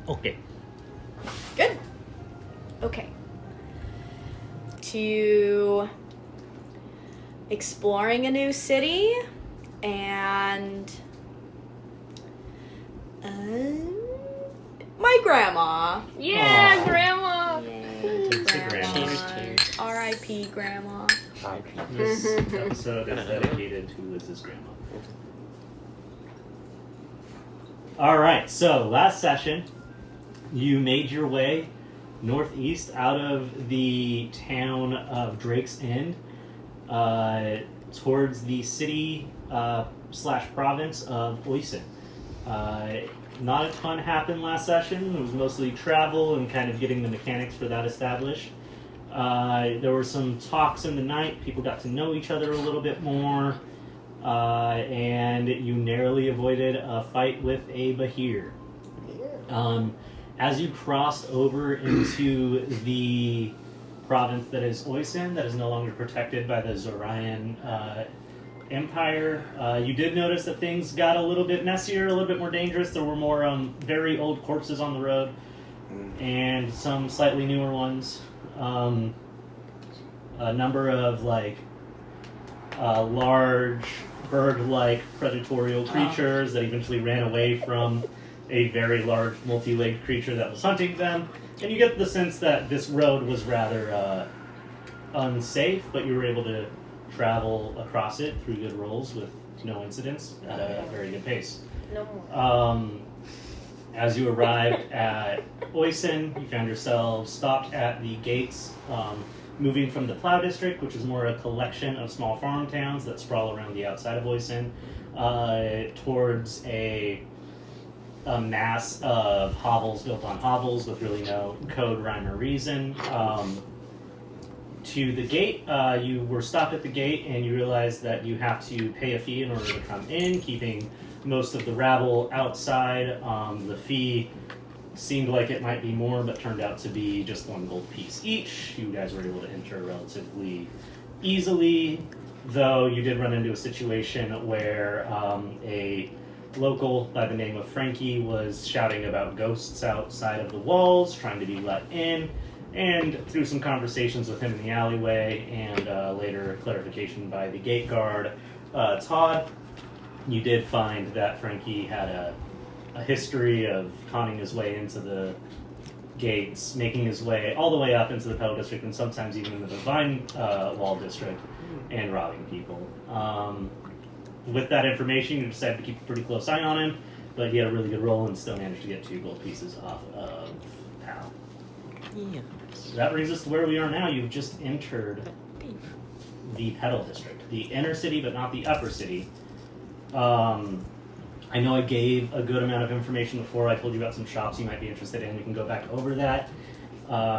Okay. Good. Okay. To exploring a new city and my grandma. Yeah, Aw. Grandma. Yay, Grandma. Cheers. R.I.P. Grandma. This episode is dedicated to Liz's grandma. Alright, so last session, you made your way northeast out of the town of Drake's End towards the city slash province of Oisin. Not a ton happened last session. It was mostly travel and kind of getting the mechanics for that established. There were some talks in the night. People got to know each other a little bit more. And you narrowly avoided a fight with a Bahir. As you crossed over into the province that is Oisin, that is no longer protected by the Zorayan Empire, you did notice that things got a little bit messier, a little bit more dangerous. There were more very old corpses on the road, and some slightly newer ones. A number of large bird-like predatorial creatures that eventually ran away from a very large multi-legged creature that was hunting them. And you get the sense that this road was rather unsafe, but you were able to travel across it through good rolls with no incidents at a very good pace. No more. As you arrived at Oisin, you found yourselves stopped at the gates, moving from the Plough District, which is more a collection of small farm towns that sprawl around the outside of Oisin, towards a mass of hovels built on hovels with really no code, rhyme, or reason. To the gate, you were stopped at the gate and you realized that you have to pay a fee in order to come in, keeping most of the rabble outside. The fee seemed like it might be more, but turned out to be just 1 gold piece each. You guys were able to enter relatively easily, though you did run into a situation where a local by the name of Frankie was shouting about ghosts outside of the walls, trying to be let in, and through some conversations with him in the alleyway and later clarification by the gate guard, Todd, you did find that Frankie had a history of conning his way into the gates, making his way all the way up into the Pedal District and sometimes even in the Divine Wall District, and robbing people. With that information, you decided to keep a pretty close eye on him, but he had a really good roll and still managed to get 2 gold pieces off of Pal. Yeah. So that brings us to where we are now. You've just entered the Pedal District, the inner city, but not the upper city. I know I gave a good amount of information before. I told you about some shops you might be interested in. We can go back over that.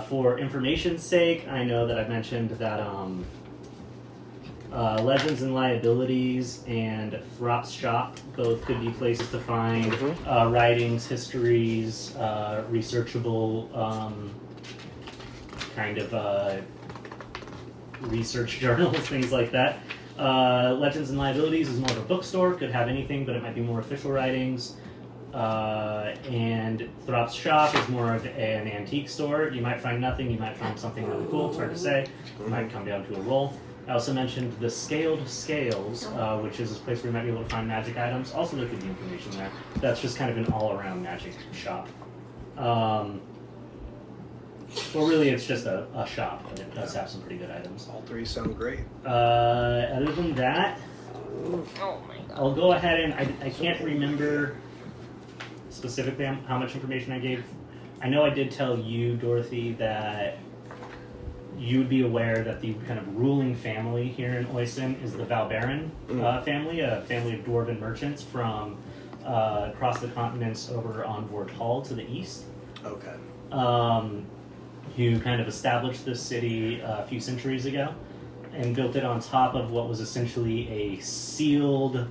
For information's sake, I know that I mentioned that Legends and Liabilities and Throp's shop both could be places to find writings, histories, researchable research journals, things like that. Legends and Liabilities is more of a bookstore, could have anything, but it might be more official writings. And Throp's shop is more of an antique store. You might find nothing, you might find something really cool, it's hard to say. It might come down to a roll. I also mentioned the Scaled Scales, which is a place where you might be able to find magic items. Also, there could be information there. That's just kind of an all-around magic shop. Well, really, it's just a shop, but it does have some pretty good items. All 3 sound great. Other than that, Oh my god. I'll go ahead and I can't remember specifically how much information I gave. I know I did tell you, Dorothy, that you would be aware that the kind of ruling family here in Oisin is the Valbaran family, a family of dwarven merchants from across the continents over on Vortal to the east. Okay. Who kind of established this city a few centuries ago and built it on top of what was essentially a sealed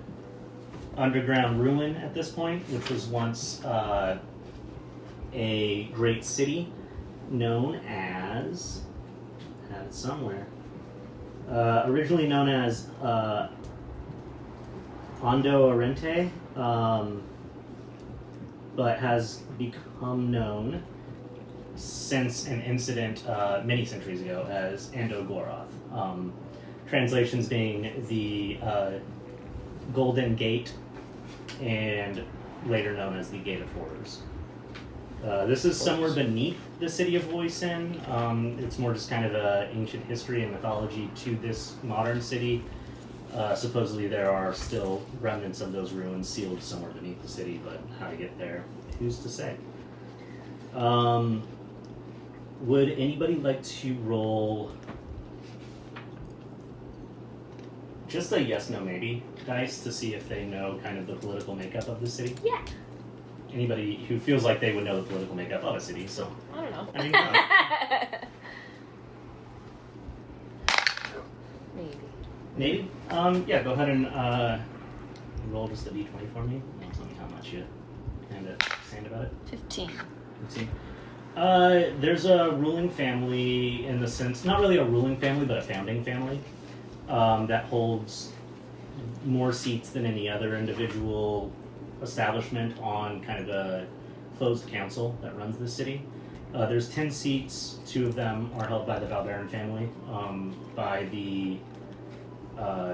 underground ruin at this point, which was once a great city known as, I have it somewhere, originally known as Ondo Orente, but has become known since an incident many centuries ago as Andogoroth. Translations being the Golden Gate, and later known as the Gate of Horrors. This is somewhere beneath the city of Oisin. It's more just kind of ancient history and mythology to this modern city. Supposedly there are still remnants of those ruins sealed somewhere beneath the city, but how to get there, who's to say? Would anybody like to roll just a yes, no, maybe dice to see if they know kind of the political makeup of the city? Yeah. Anybody who feels like they would know the political makeup of a city, so. I don't know. I mean, maybe? Yeah, go ahead and roll just a d20 for me. And tell me how much you kind of stand about it. 15. Let's see. There's a ruling family in the sense, not really a ruling family, but a founding family that holds more seats than any other individual establishment on kind of the closed council that runs the city. There's 10 seats. 2 of them are held by the Valbaran family, by the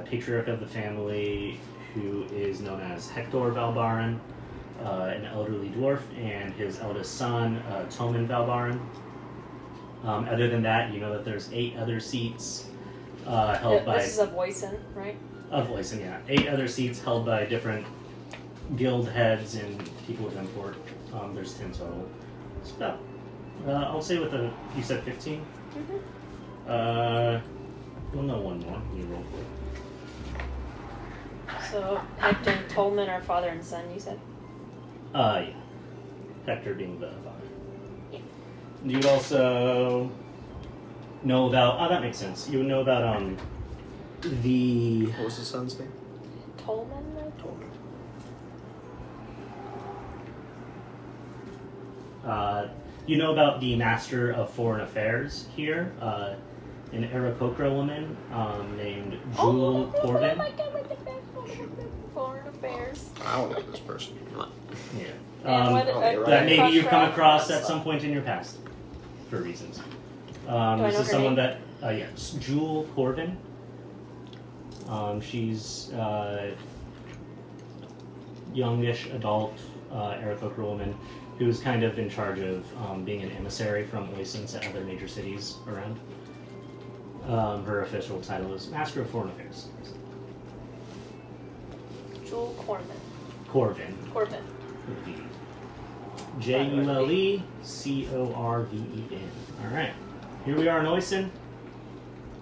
patriarch of the family, who is known as Hector Valbaran, an elderly dwarf, and his eldest son, Toman Valbaran. Other than that, you know that there's 8 other seats held by... This is of Oisin, right? Of Oisin, yeah. 8 other seats held by different guild heads and people of import. There's 10 total. It's about... I'll say with a... You said 15? Mm-hmm. We'll know one more when you roll for it. So, Hector and Tolman are father and son, you said? Yeah. Hector being the father. Yeah. You'd also know about... Oh, that makes sense. You would know about, the... What was the son's name? Tolman, right? You know about the Master of Foreign Affairs here, an Aarakocra woman named Jewel Corbin. Oh my god, Foreign Affairs. I don't know this person. Yeah. And what, you're That right. maybe you've come across That's at some point in your past, for reasons. I know This is her someone name? that, yes, Jewel Corbin. She's youngish adult Aarakocra woman who is kind of in charge of being an emissary from Oisin to other major cities around. Her official title is Master of Foreign Affairs. Jewel Corbin. Corvin. Corbin. With V. Julecorven. Alright. Here we are in Oisin.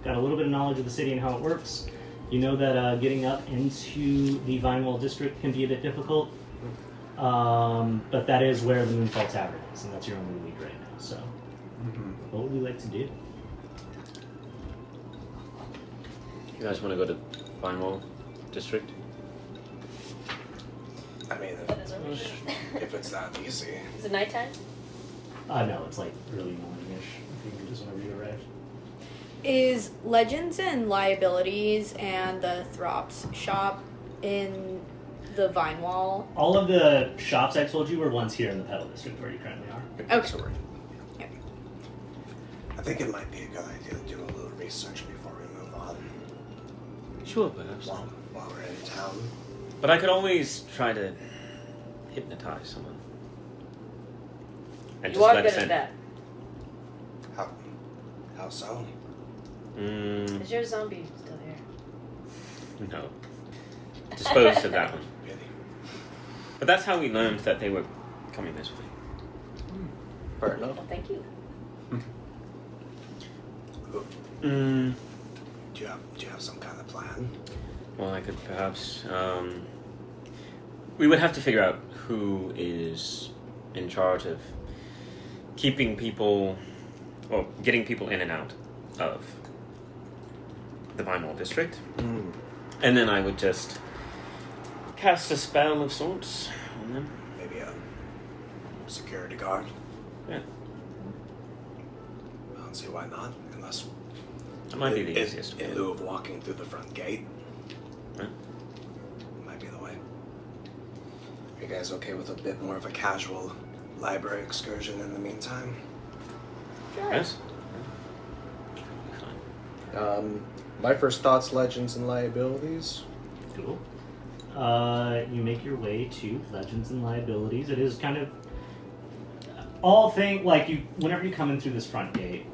Got a little bit of knowledge of the city and how it works. You know that getting up into the Vinewall district can be a bit difficult. But that is where the Moonfall Tavern is, and that's your only lead right now. So, what would we like to do? You guys want to go to Vinewall District? I mean, That is over here. if it's that easy. Is it nighttime? No, it's like early morning-ish. I think just whenever you arrive. Is Legends and Liabilities and the Throps shop in the Vinewall? All of the shops I told you were ones here in the Petal District where you currently are. Okay. Sorry. Yeah. I think it might be a good idea to do a little research before we move on. Sure, perhaps. While we're in town. But I could always try to hypnotize someone. And You just are let good us at in. that. How so? Is your zombie still here? No. Disposed of that one. Really? But that's how we learned that they were coming this way. Fair enough. Well, thank you. Mm, Do you have some kind of plan? well, I could perhaps... we would have to figure out who is in charge of keeping people... or getting people in and out of the Vinewall District. And then I would just cast a spell of sorts on them. Maybe a security guard? Yeah, I don't see why not, unless... that might be the in- easiest way. In lieu of walking through the front gate. Yeah. Might be the way. Are you guys okay with a bit more of a casual library excursion in the meantime? Yes. My first thoughts, legends, and liabilities. Cool. You make your way to Legends and Liabilities. It is kind of whenever you come in through this front gate,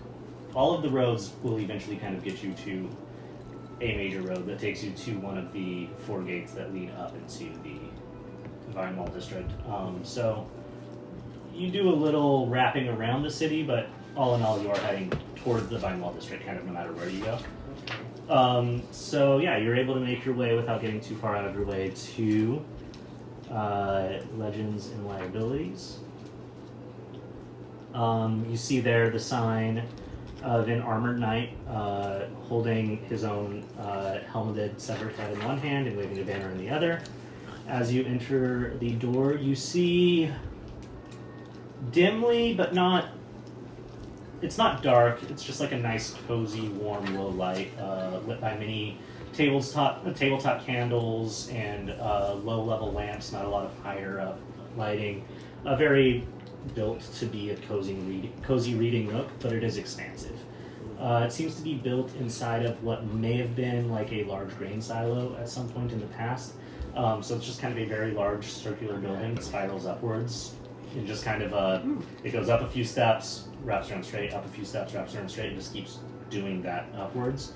all of the roads will eventually kind of get you to a major road that takes you to one of the 4 gates that lead up into the Vine Mall district. So you do a little wrapping around the city, but all in all, you are heading towards the Vine Mall district, kind of no matter where you go. So yeah, you're able to make your way without getting too far out of your way to Legends and Liabilities. You see there the sign of an armored knight holding his own helmeted severed head in one hand and waving a banner in the other. As you enter the door, you see dimly, but not. It's not dark. It's just like a nice, cozy, warm, low light lit by many tabletop candles and low-level lamps. Not a lot of higher up lighting. Very built to be a cozy reading nook, but it is expansive. It seems to be built inside of what may have been like a large grain silo at some point in the past. So it's just kind of a very large circular building that spirals upwards. And just kind of, it goes up a few steps, wraps around straight, up a few steps, wraps around straight, and just keeps doing that upwards.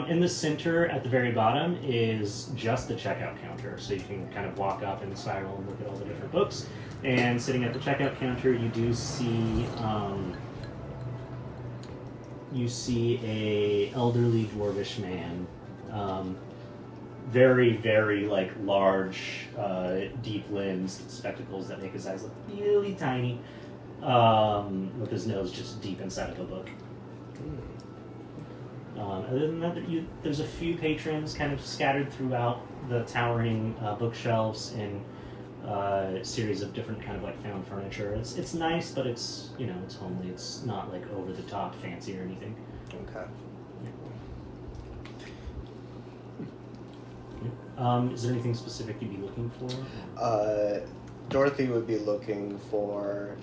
In the center, at the very bottom, is just the checkout counter. So you can kind of walk up and spiral and look at all the different books. And sitting at the checkout counter, you do see, a elderly dwarvish man. Very, very like large, deep-lensed spectacles that make his eyes look really tiny, with his nose just deep inside of a book. Other than that, there's a few patrons kind of scattered throughout the towering bookshelves and a series of different kind of like found furniture. It's nice, but it's it's homely. It's not like over the top fancy or anything. Okay. Is there anything specific you'd be looking for? Dorothy would be looking for.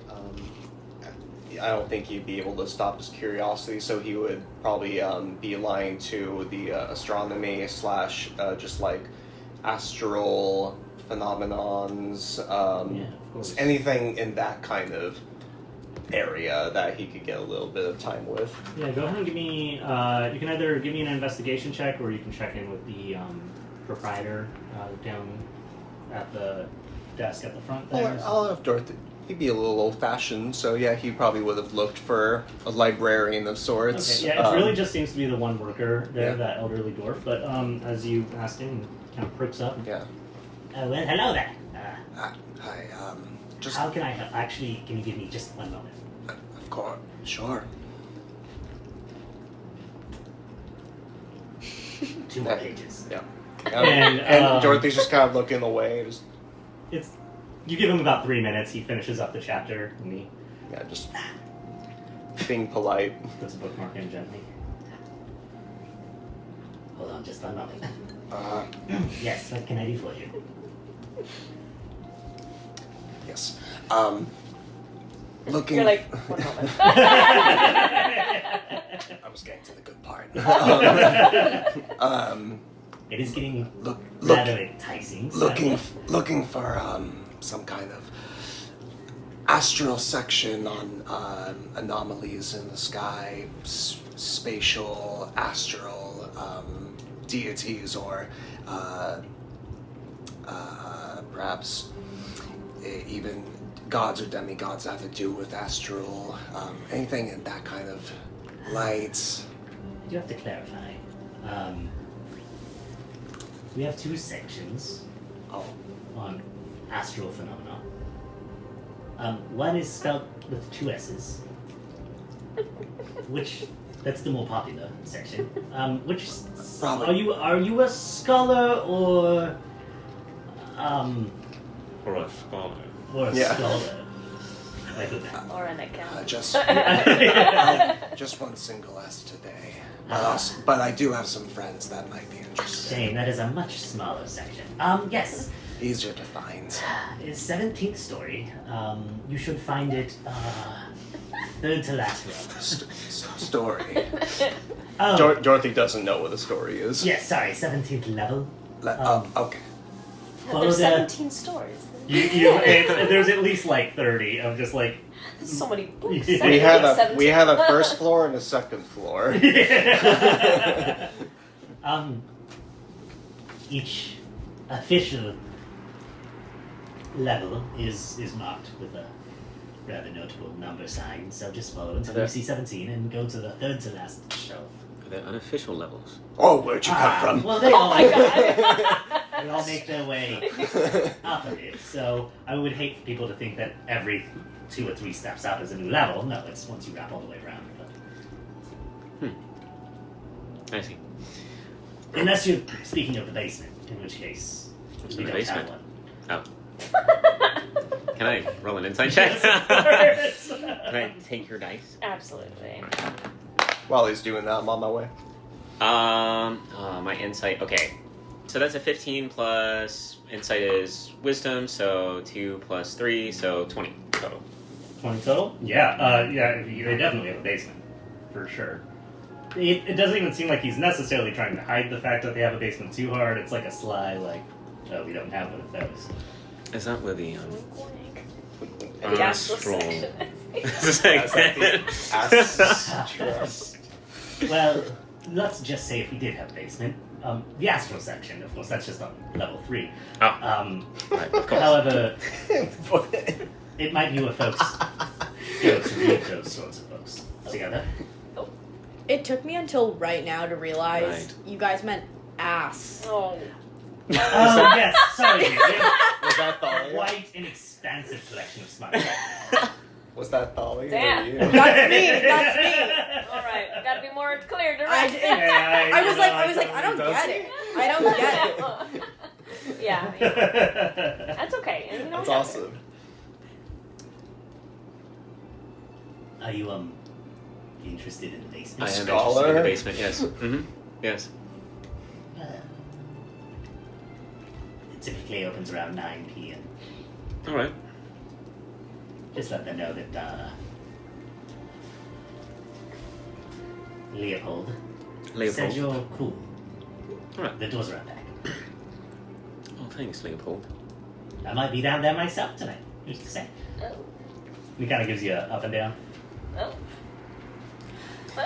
I don't think he'd be able to stop his curiosity, so he would probably be aligned to the astronomy / just like astral phenomenons. Of course. Anything in that kind of area that he could get a little bit of time with. Yeah, go ahead and give me. You can either give me an investigation check, or you can check in with the proprietor down at the desk at the front there. I'll have Dorothy. He'd be a little old-fashioned, so yeah, he probably would have looked for a librarian of sorts. Okay, yeah, it really just seems to be the one worker there, Yeah. that elderly dwarf. But as you ask him, he kind of pricks up. Yeah. Well, hello there. Hi. Just. How can I help? Actually, can you give me just one moment? Of course. Sure. 2 more pages. Yeah. And, Dorothy's just kind of looking away. Just, You give him about 3 minutes. He finishes up the chapter, and he just being polite. puts a bookmark in gently. Hold on, just one moment. Yes, what can I do for you? Yes. Looking. You're like, one moment. I was getting to the good part. It is getting Look. rather enticing. So. Looking for some kind of astral section on anomalies in the sky, spatial, astral deities, or perhaps even gods or demigods that have to do with astral, anything in that kind of light. You have to clarify. We have 2 sections on astral phenomena. One is spelled with 2 S's, that's the more popular section. Probably. Are you a scholar or Or a scholar. a scholar? Like that. Or an account. Just one single S today. But I do have some friends that might be interested. Shame, that is a much smaller section. Yes. Easier to find. It's 17th story. You should find it third to last row. Story. Oh, Dorothy doesn't know what a story is. yes, sorry, 17th level. Okay. Follow There's the- 17 stories. There's at least like 30 of just like There's so many books. We have a first floor and a second floor. Each official level is marked with a rather notable number sign, so just follow until you see 17 and go to the third to last shelf. Are there unofficial levels? Oh, where'd you come from? Well, they Oh all, my god. they all make their way up a bit, so I would hate for people to think that every 2 or 3 steps up is a new level. No, it's once you wrap all the way around. But I see. unless you're speaking of the basement, in which case What's we in the don't basement? have one. Oh. Can I roll an insight check? Yes, of course. Can I take your dice? Absolutely. While he's doing that, I'm on my way. My insight. Okay, so that's a 15 plus insight is wisdom, so 2 plus 3, so 20 total. 20 total? Yeah, they definitely have a basement, for sure. It doesn't even seem like he's necessarily trying to hide the fact that they have a basement too hard. It's like a sly, like, oh, we don't have one of those. Is that where the The astral Astral. section. Trust. Well, let's just say if we did have a basement, the astral section, of course, that's just on level 3. Oh, right, of course. However, it might be where folks go to read those sorts of books together. It took me until right now to realize Right. you guys meant ass. Oh. Oh, yes, sorry. We have Was that Thalia? quite an expansive collection of smart. Was that Thalia? Damn. Or you? That's me. That's me. Alright, gotta be more clear, I, direct. I was like, I don't get it. I don't get it. Yeah. That's okay. You don't That's have awesome. Are you interested in the I basement? am Scholar? interested in the basement, yes. Mm-hmm. Yes. It typically opens around 9 p.m. Alright. Just let them know that Leopold said you're cool. Alright. The doors are out back. Oh, thanks, Leopold. I might be down there myself tonight. Who's to say? Oh. He kind of gives you a up and down. Oh.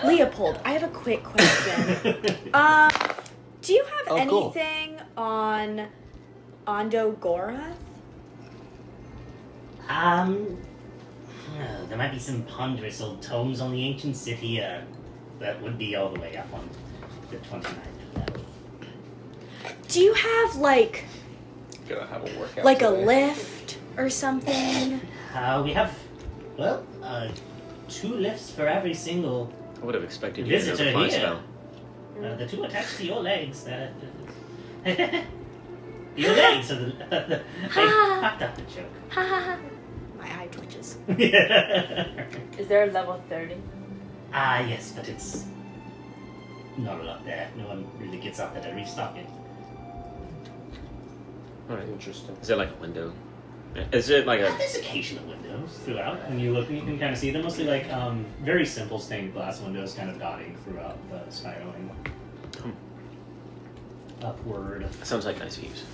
Leopold, I have a quick question. Do you have Oh, cool. anything on Ondo Gorath? There might be some ponderous old tomes on the ancient city. That would be all the way up on the 29th level. Do you have like Gonna have a workout. a today. lift or something? We have, 2 lifts for every single. I would have expected you to know Visitor the fly here. spell. The 2 attached to your legs. Your legs are the. I fucked up the joke. Ha ha ha. My eye twitches. Is there a level 30? Yes, but it's not a lot there. No one really gets up there to restock it. Alright. Interesting. Is there like a window? Is it like a... There's occasional windows throughout, and you look and you can kind of see them. Mostly like very simple stained glass windows, kind of dotting throughout the spiraling upward. That sounds like nice views.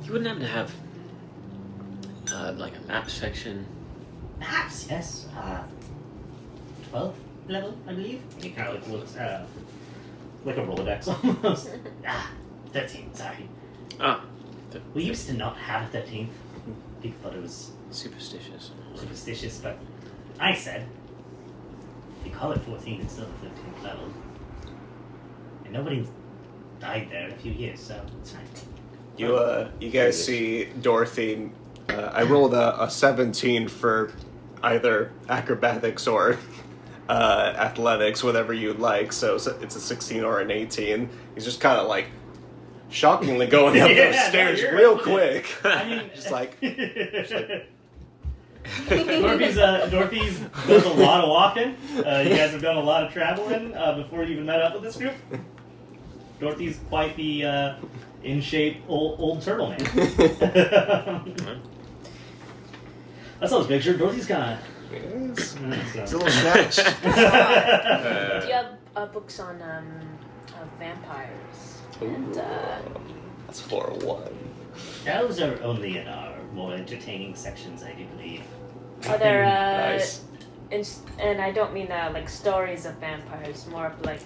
You wouldn't happen to have like a map section? Perhaps yes. 12th level, I believe. And he kind of like looks like a Rolodex almost. 13. Sorry. Ah, We used to not have a 13th. People thought it was superstitious. superstitious, but I said, if you call it 14, it's still the 15th level. And nobody died there in a few years, so it's fine. You guys see Dorothy. I rolled a 17 for either acrobatics or athletics, whatever you'd like. So it's a 16 or an 18. He's just kind of like shockingly going up Yeah, those no, stairs you're real right. quick. I mean, just like Dorothy's does a lot of walking. You guys have done a lot of traveling before you even met up with this group. Dorothy's quite the in shape old turtle man. That sounds big. Sure, Dorothy's kind of. Yes. It's a So. little snatched. Do you have books on vampires? And That's floor 1. Those are only in our more entertaining sections, I do believe. are there Nice. and I don't mean like stories of vampires, more of like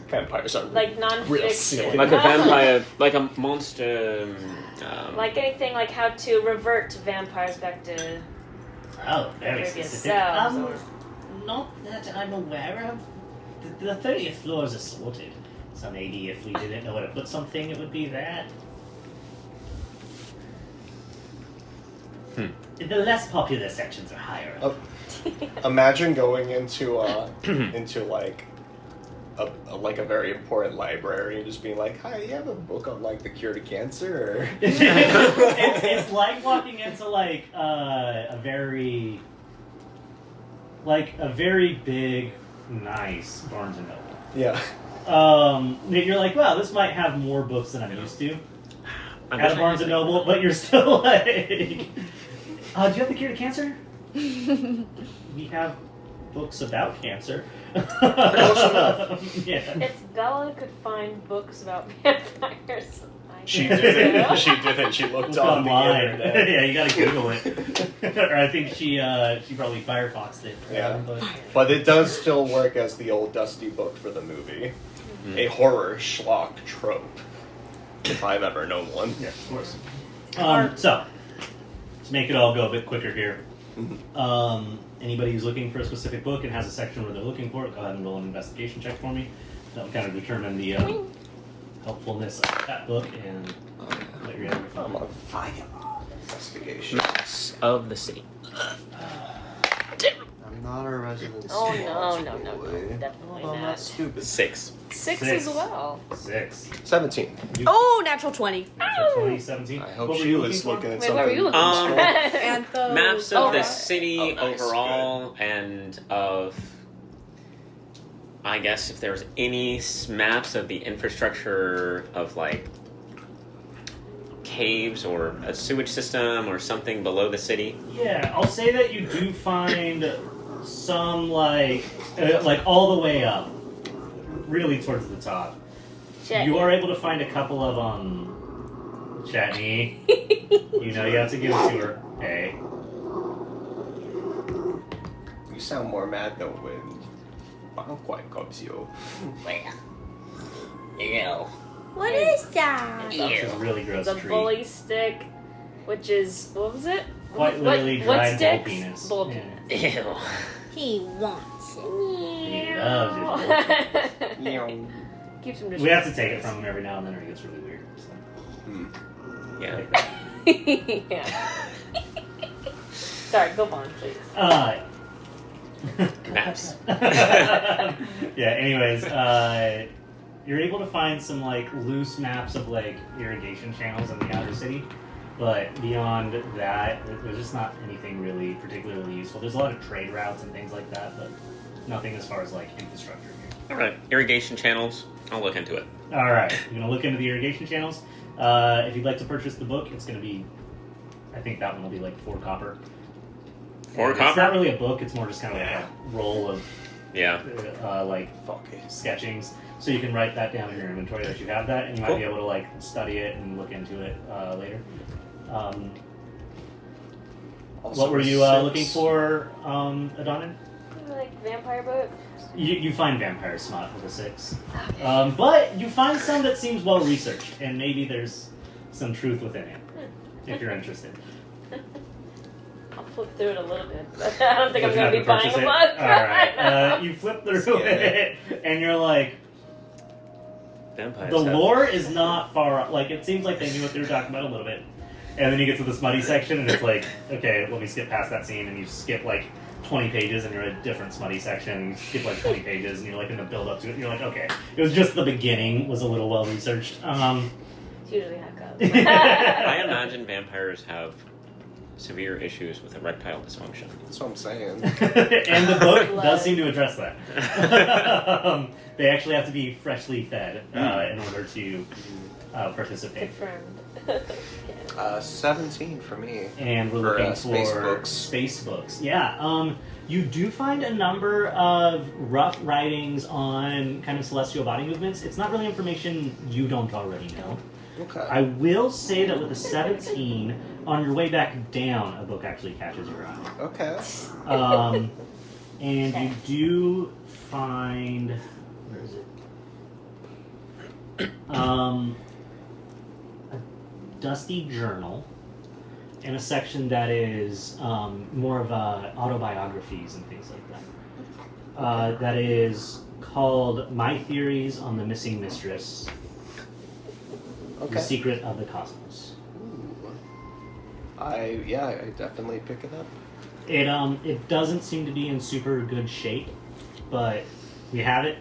Vampires are like real silly. non-fiction, Like a vampire, like a monster. like anything like how to revert vampires back to Oh, very previous specific. selves. Or... Not that I'm aware of. The 30th floor is assorted. So maybe if we didn't know where to put something, it would be that. The less popular sections are higher up. Imagine going into like a very important library and just being like, "Hi, you have a book on like the cure to cancer?" Or... it's like walking into like a very big, nice Barnes and Noble. Yeah. You're like, wow, this might have more books than I'm used to I'm at a just- Barnes and Noble, but you're still like, do you have the cure to cancer? We have books about cancer. Close enough. Yeah. If Bella could find books about vampires, She did it. She did it. She looked on the online. internet. Yeah, you gotta Google it. Or I think she probably Firefoxed it. Yeah. But But it does still work as the old dusty book for the movie. A horror schlock trope. If I've ever known one. yeah, of course. So, to make it all go a bit quicker here, anybody who's looking for a specific book and has a section where they're looking for it, go ahead and roll an investigation check for me. That'll kind of determine the helpfulness of that book and let your other I'm on fire. Investigation. Maps of the city. I'm not a resident. Oh Swans no, boy. definitely Well, I'm not not. stupid. 6. Six Six. as well. 6. 17. Oh, natural 20. So 17. I hope What were she you was for? looking at Wait, something. what were you looking for? And the Maps of the right. city Oh, nice. overall, and of, I guess, if there's any maps of the infrastructure of like caves or a sewage system or something below the city. Yeah, I'll say that you do find some like all the way up, really towards the top. Check. You are able to find a couple of Chatney. You know you have to give it to her. Hey. You sound more mad than when Banquai comes you. What is that? That's a really gross The tree. bully stick, which is what was it? Quite literally what dried bull sticks? penis. Bull Yeah. penis. Ew. He wants it. He loves Keeps him We have to take it from him every now and then or it gets really weird. So. Yeah. Like that. yeah. Sorry, go on, please. Maps. Yeah, anyways, you're able to find some like loose maps of like irrigation channels in the outer city, but beyond that, there's just not anything really particularly useful. There's a lot of trade routes and things like that, but nothing as far as like infrastructure here. All right. Irrigation channels. I'll look into it. All right, you're gonna look into the irrigation channels. If you'd like to purchase the book, it's gonna be, I think that one will be like 4 copper. 4 It's copper? not really a book; it's more just kind of like a roll of Yeah. like Fuck it. sketchings. So you can write that down in your inventory that you have that, and you might Cool. be able to like study it and look into it later. What were you looking for, Adonin? Like vampire book. You find vampire smut with a 6, but you find some that seems well researched, and maybe there's some truth within it if you're interested. I'll flip through it a little bit, but I don't think I'm But going to you be have buying a purchase book. it? All right, you flip through Scan it, and you're like, Vampires. the have- lore is not far off. Like, it seems like they knew what they were talking about a little bit. And then you get to the smutty section, and it's like, okay, let me skip past that scene, and you skip like 20 pages, and you're in a different smutty section, and you skip like 20 pages, and you're like in the build up to it, and you're like, okay, it was just the beginning was a little well researched. It's usually how it goes. I imagine vampires have severe issues with erectile dysfunction. That's what I'm saying. And the book does seem to address that. They actually have to be freshly fed in order to participate. Confirmed. 17 for me. And we're For, looking space for books. space books. Yeah. You do find a number of rough writings on kind of celestial body movements. It's not really information you don't already know. Okay. I will say that with a 17, on your way back down, a book actually catches your eye. Okay. And you do find, where is it? A dusty journal in a section that is more of autobiographies and things like that. That is called "My Theories on the Missing Mistress: Okay. The Secret of the Cosmos." Ooh. I definitely pick it up. It doesn't seem to be in super good shape, but we have it,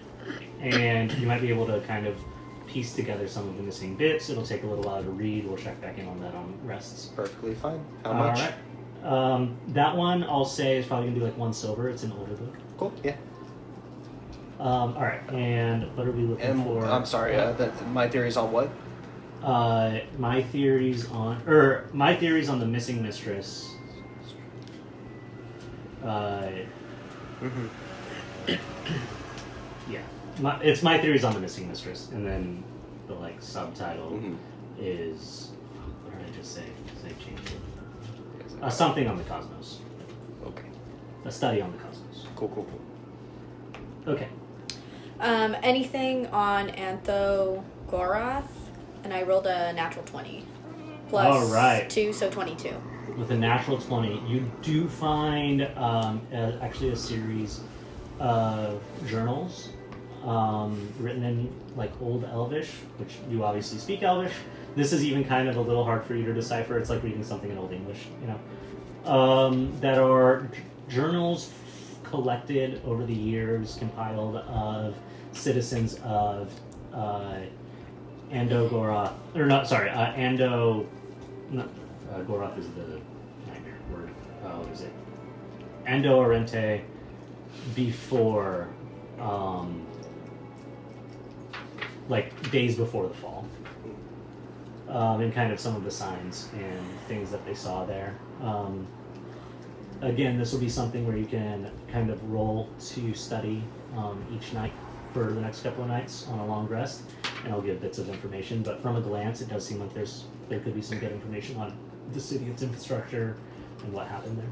and you might be able to kind of piece together some of the missing bits. It'll take a little while to read. We'll check back in on that on rests. Perfectly fine. How much? All right. That one I'll say is probably gonna be like 1 silver. It's an older book. Cool. Yeah. All right. And what are we looking And for? I'm sorry. My theories on what? My theories on the missing mistress. Mm-hmm. Yeah, it's my theories on the missing mistress, and then the subtitle Mm-hmm. is, what did I just say? Because I changed it. Something on the cosmos. Okay. A study on the cosmos. Cool. Okay. Anything on Anthogoroth, and I rolled a natural 20. Plus All right. 2, so 22. With a natural 20, you do find actually a series of journals written in Old Elvish, which you obviously speak Elvish. This is even kind of a little hard for you to decipher. It's like reading something in Old English, that are journals collected over the years, compiled of citizens of Andogoroth, or not, sorry, Goroth is the nightmare word. What is it? Ando Orente before, days before the fall. And kind of some of the signs and things that they saw there. Again, this will be something where you can kind of roll to study each night for the next couple of nights on a long rest, and I'll give bits of information. But from a glance, it does seem like there could be some good information on the city, its infrastructure, and what happened there.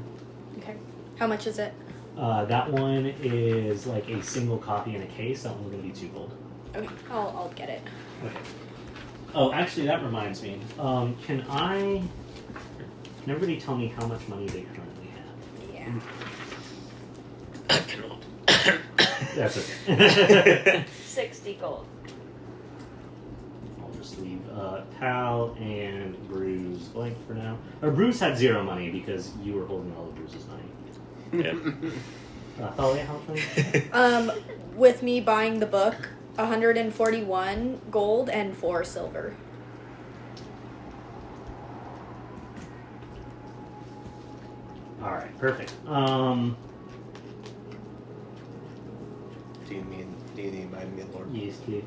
Okay. How much is it? That one is a single copy in a case. That one's going to be 2 gold. Okay, I'll get it. Okay. Oh, actually, that reminds me. Can everybody tell me how much money they currently have? Yeah. I cannot. That's okay. 60 gold. I'll just leave Tal and Bruce blank for now. Or Bruce had 0 money because you were holding all of Bruce's money. Yeah. Thalia, how much money? With me buying the book, 141 gold and 4 silver. All right, perfect. Do you need my midlord? Yes, please.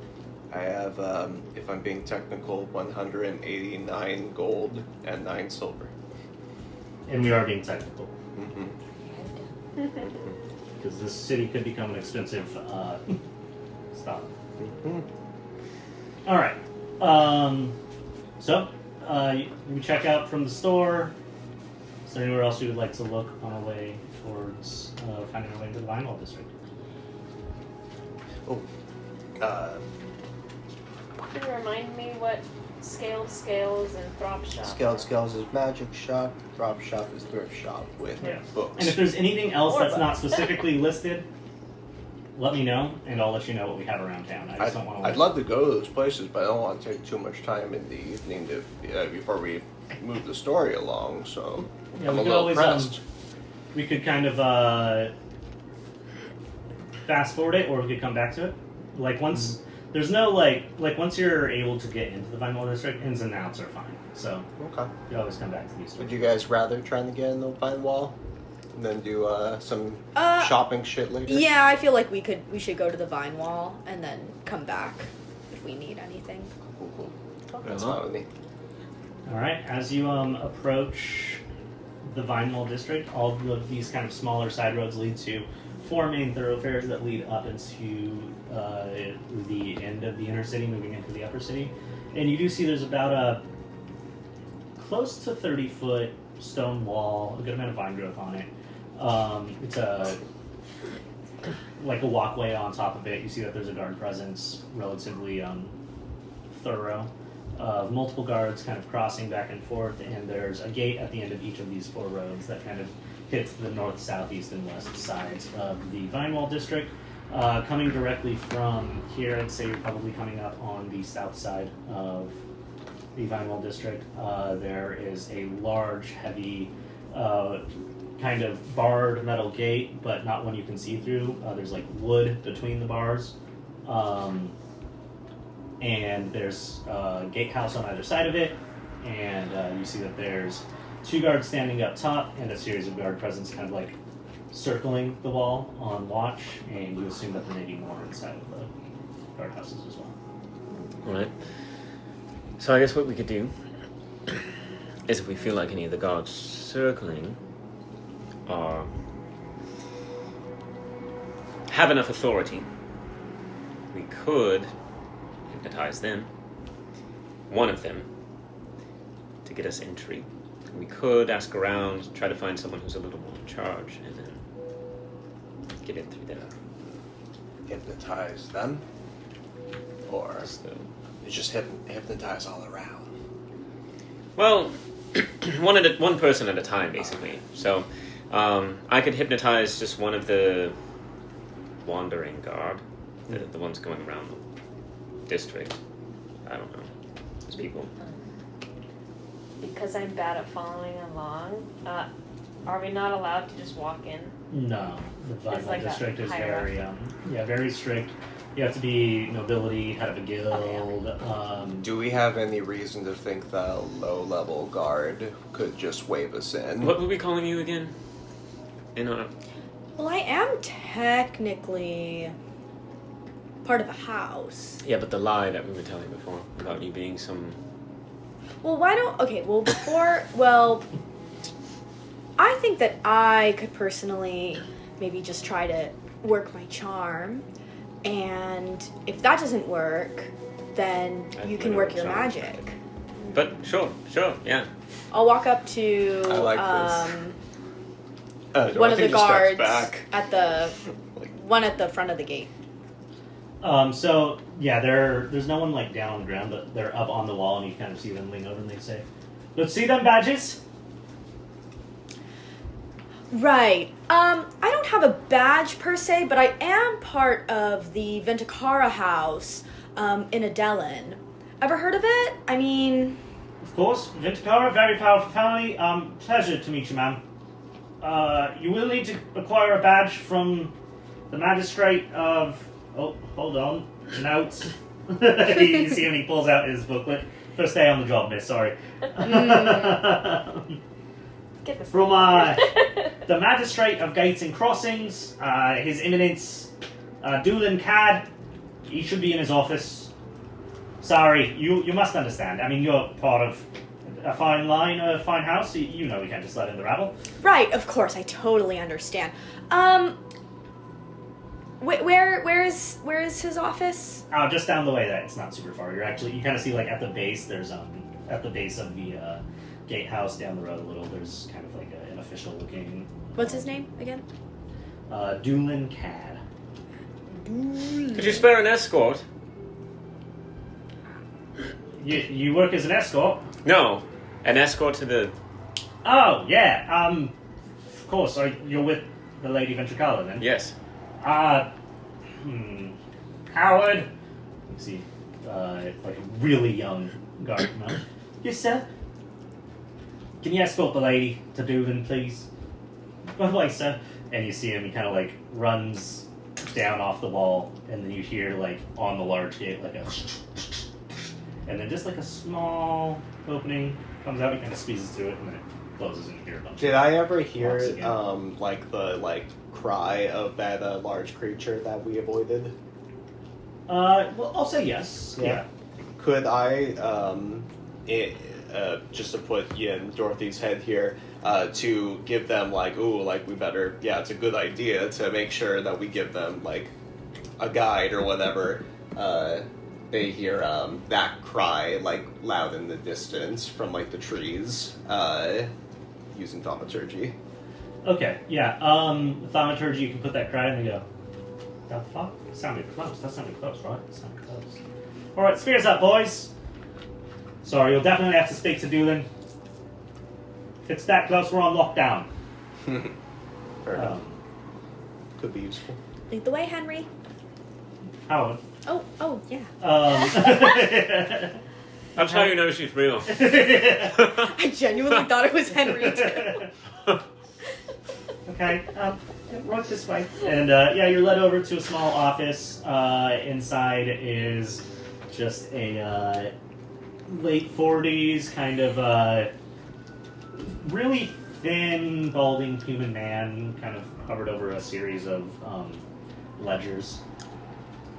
I have, if I'm being technical, 189 gold and 9 silver. And we are being technical Mm-hmm. because this city could become an expensive stop. Mm-hmm. All right. So we check out from the store. Is there anywhere else you would like to look on our way towards finding our way to the Vinyl District? Oh. Can you remind me what scales and throp shop? Scales is magic shop. Drop shop is thrift shop with Yeah. books. And if there's anything else Or that's not books. specifically listed, let me know, and I'll let you know what we have around town. I just don't want to. I'd love to go to those places, but I don't want to take too much time in the evening before we move the story along. So Yeah, I'm we a could little always. pressed. We could kind of fast forward it, or we could come back to it. Once There's no like once you're able to get into the Vine Wall District, ins and outs are fine. So Okay. you always come back to these. Would you guys rather trying to get in the Vine Wall and then do some shopping shit later? Yeah, I feel like we should go to the Vine Wall and then come back if we need anything. Cool. That's Uh-huh. fine with me. All right, as you approach the Vine Wall District, all of these kind of smaller side roads lead to 4 main thoroughfares that lead up into the end of the inner city, moving into the upper city. And you do see there's about a close to 30-foot stone wall, a good amount of vine growth on it. It's like a walkway on top of it. You see that there's a guard presence, relatively thorough, of multiple guards kind of crossing back and forth, and there's a gate at the end of each of these 4 roads that kind of hits the north, south, east, and west sides of the Vine Wall District. Coming directly from here, I'd say you're probably coming up on the south side of the Vine Wall District. There is a large, heavy, kind of barred metal gate, but not one you can see through. There's like wood between the bars. And there's a gatehouse on either side of it, and you see that there's 2 guards standing up top and a series of guard presence kind of like circling the wall on watch, and you assume that there may be more inside of the guardhouses as well. Alright. So I guess what we could do is, if we feel like any of the guards circling are have enough authority, we could hypnotize them, one of them, to get us entry. We could ask around, try to find someone who's a little more in charge, and then get in through there. Hypnotize them? Or So, just hypnotize all around? well, one person at a time, basically. So, I could hypnotize just one of the wandering guard, the ones going around the district. I don't know. Those people. Because I'm bad at following along, are we not allowed to just walk in? No, the Vine It's Wall like a District is hierarchy. very strict. You have to be nobility, head of a guild. Do we have any reason to think that a low-level guard could just wave us in? What were we calling you again? Well, I am technically part of a house. Yeah, but the lie that we were telling before about you being some. Well, I think that I could personally maybe just try to work my charm, and if that doesn't work, then you can work your Charm. magic. But sure, yeah. I'll walk up to I like this. one of the Dorothy just steps guards back. at the Like, one at the front of the gate. So yeah, there's no one like down on the ground, but they're up on the wall, and you kind of see them lean over, and they say, "Let's see them badges." Right. I don't have a badge per se, but I am part of the Ventikara house in Adelin. Ever heard of it? I mean, Of course, Vintakara, very powerful family. Pleasure to meet you, ma'am. You will need to acquire a badge from the magistrate of. Oh, hold on. Notes. You see him, he pulls out his booklet. First day on the job, miss, sorry. Get this. From the magistrate of gates and crossings, His Eminence Doolin Cad. He should be in his office. Sorry, you must understand. I mean, you're part of a fine line, a fine house. You know we can't just let in the rabble. right, of course, I totally understand. Where is his office? Just down the way. That it's not super far. You kind of see like at the base. There's at the base of the gatehouse down the road a little. There's kind of like an official looking. What's his name again? Doolin Cad. Could you spare an escort? You work as an escort? No, an escort to the. Oh yeah. Of course. You're with the Lady Ventricala then? Yes. Howard. You see, like a really young guard come out. Yes, sir. Can you escort the lady to Doolin, please? By the way, sir. And you see him. He kind of like runs down off the wall, and then you hear like on the large gate like a, and then just like a small opening comes out. It kind of squeezes through it, and then it closes, and you hear a bunch. Did I ever hear Once again. like the cry of that large creature that we avoided? Well, I'll say yes. Yeah. Yeah. Could I just to put you in Dorothy's head here, to give them we better, it's a good idea to make sure that we give them a guide or whatever. They hear that cry loud in the distance from the trees, using thaumaturgy. Okay. Yeah. Thaumaturgy. You can put that cry in and go. The fuck? Sounded close. That sounded close, right? That sounded close. All right, spears up, boys. Sorry, you'll definitely have to speak to Doolin. If it's that close, we're on lockdown. Fair enough. Could be useful. Lead the way, Henry. Howard. Oh, yeah. That's how you know she's real. I genuinely thought it was Henry, too. Okay, right this way. And you're led over to a small office. Inside is just a late 40s kind of really thin, balding human man, kind of hovered over a series of ledgers.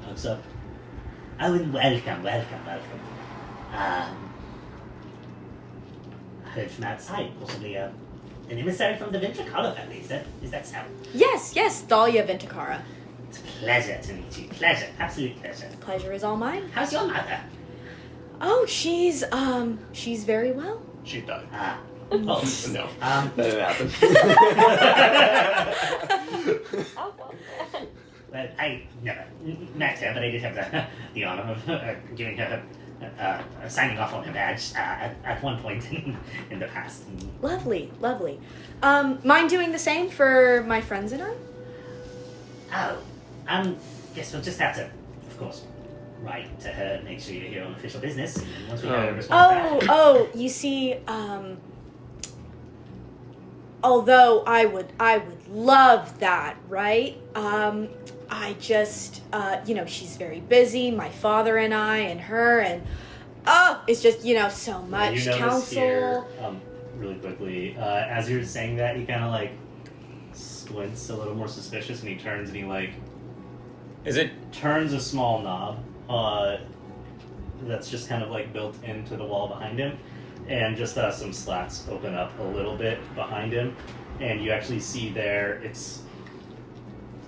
Looks up. Oh, and welcome. Heard from outside, possibly an emissary from the Ventricara family. Is that so? Yes, Thalia Vinticara. It's a pleasure to meet you. Pleasure, absolute pleasure. The pleasure is all mine. How's your mother? Oh, she's very well. She died. Oh, No, that didn't happen. Oh, well. well, I never met her, but I did have the honor of giving her signing off on her badge at one point in the past. Lovely. Mind doing the same for my friends and I? Oh, guess we'll just have to, of course, write to her, make sure you're here on official business, and once we get a response back. You see, although I would love that, right? I just, she's very busy, my father and I, and her, and, it's just, so much you notice counsel. here, really quickly, as you're saying that, he kind of, squints a little more suspicious, and he turns and he, Is it? turns a small knob, that's just kind of, built into the wall behind him, and just, some slats open up a little bit behind him, and you actually see there, it's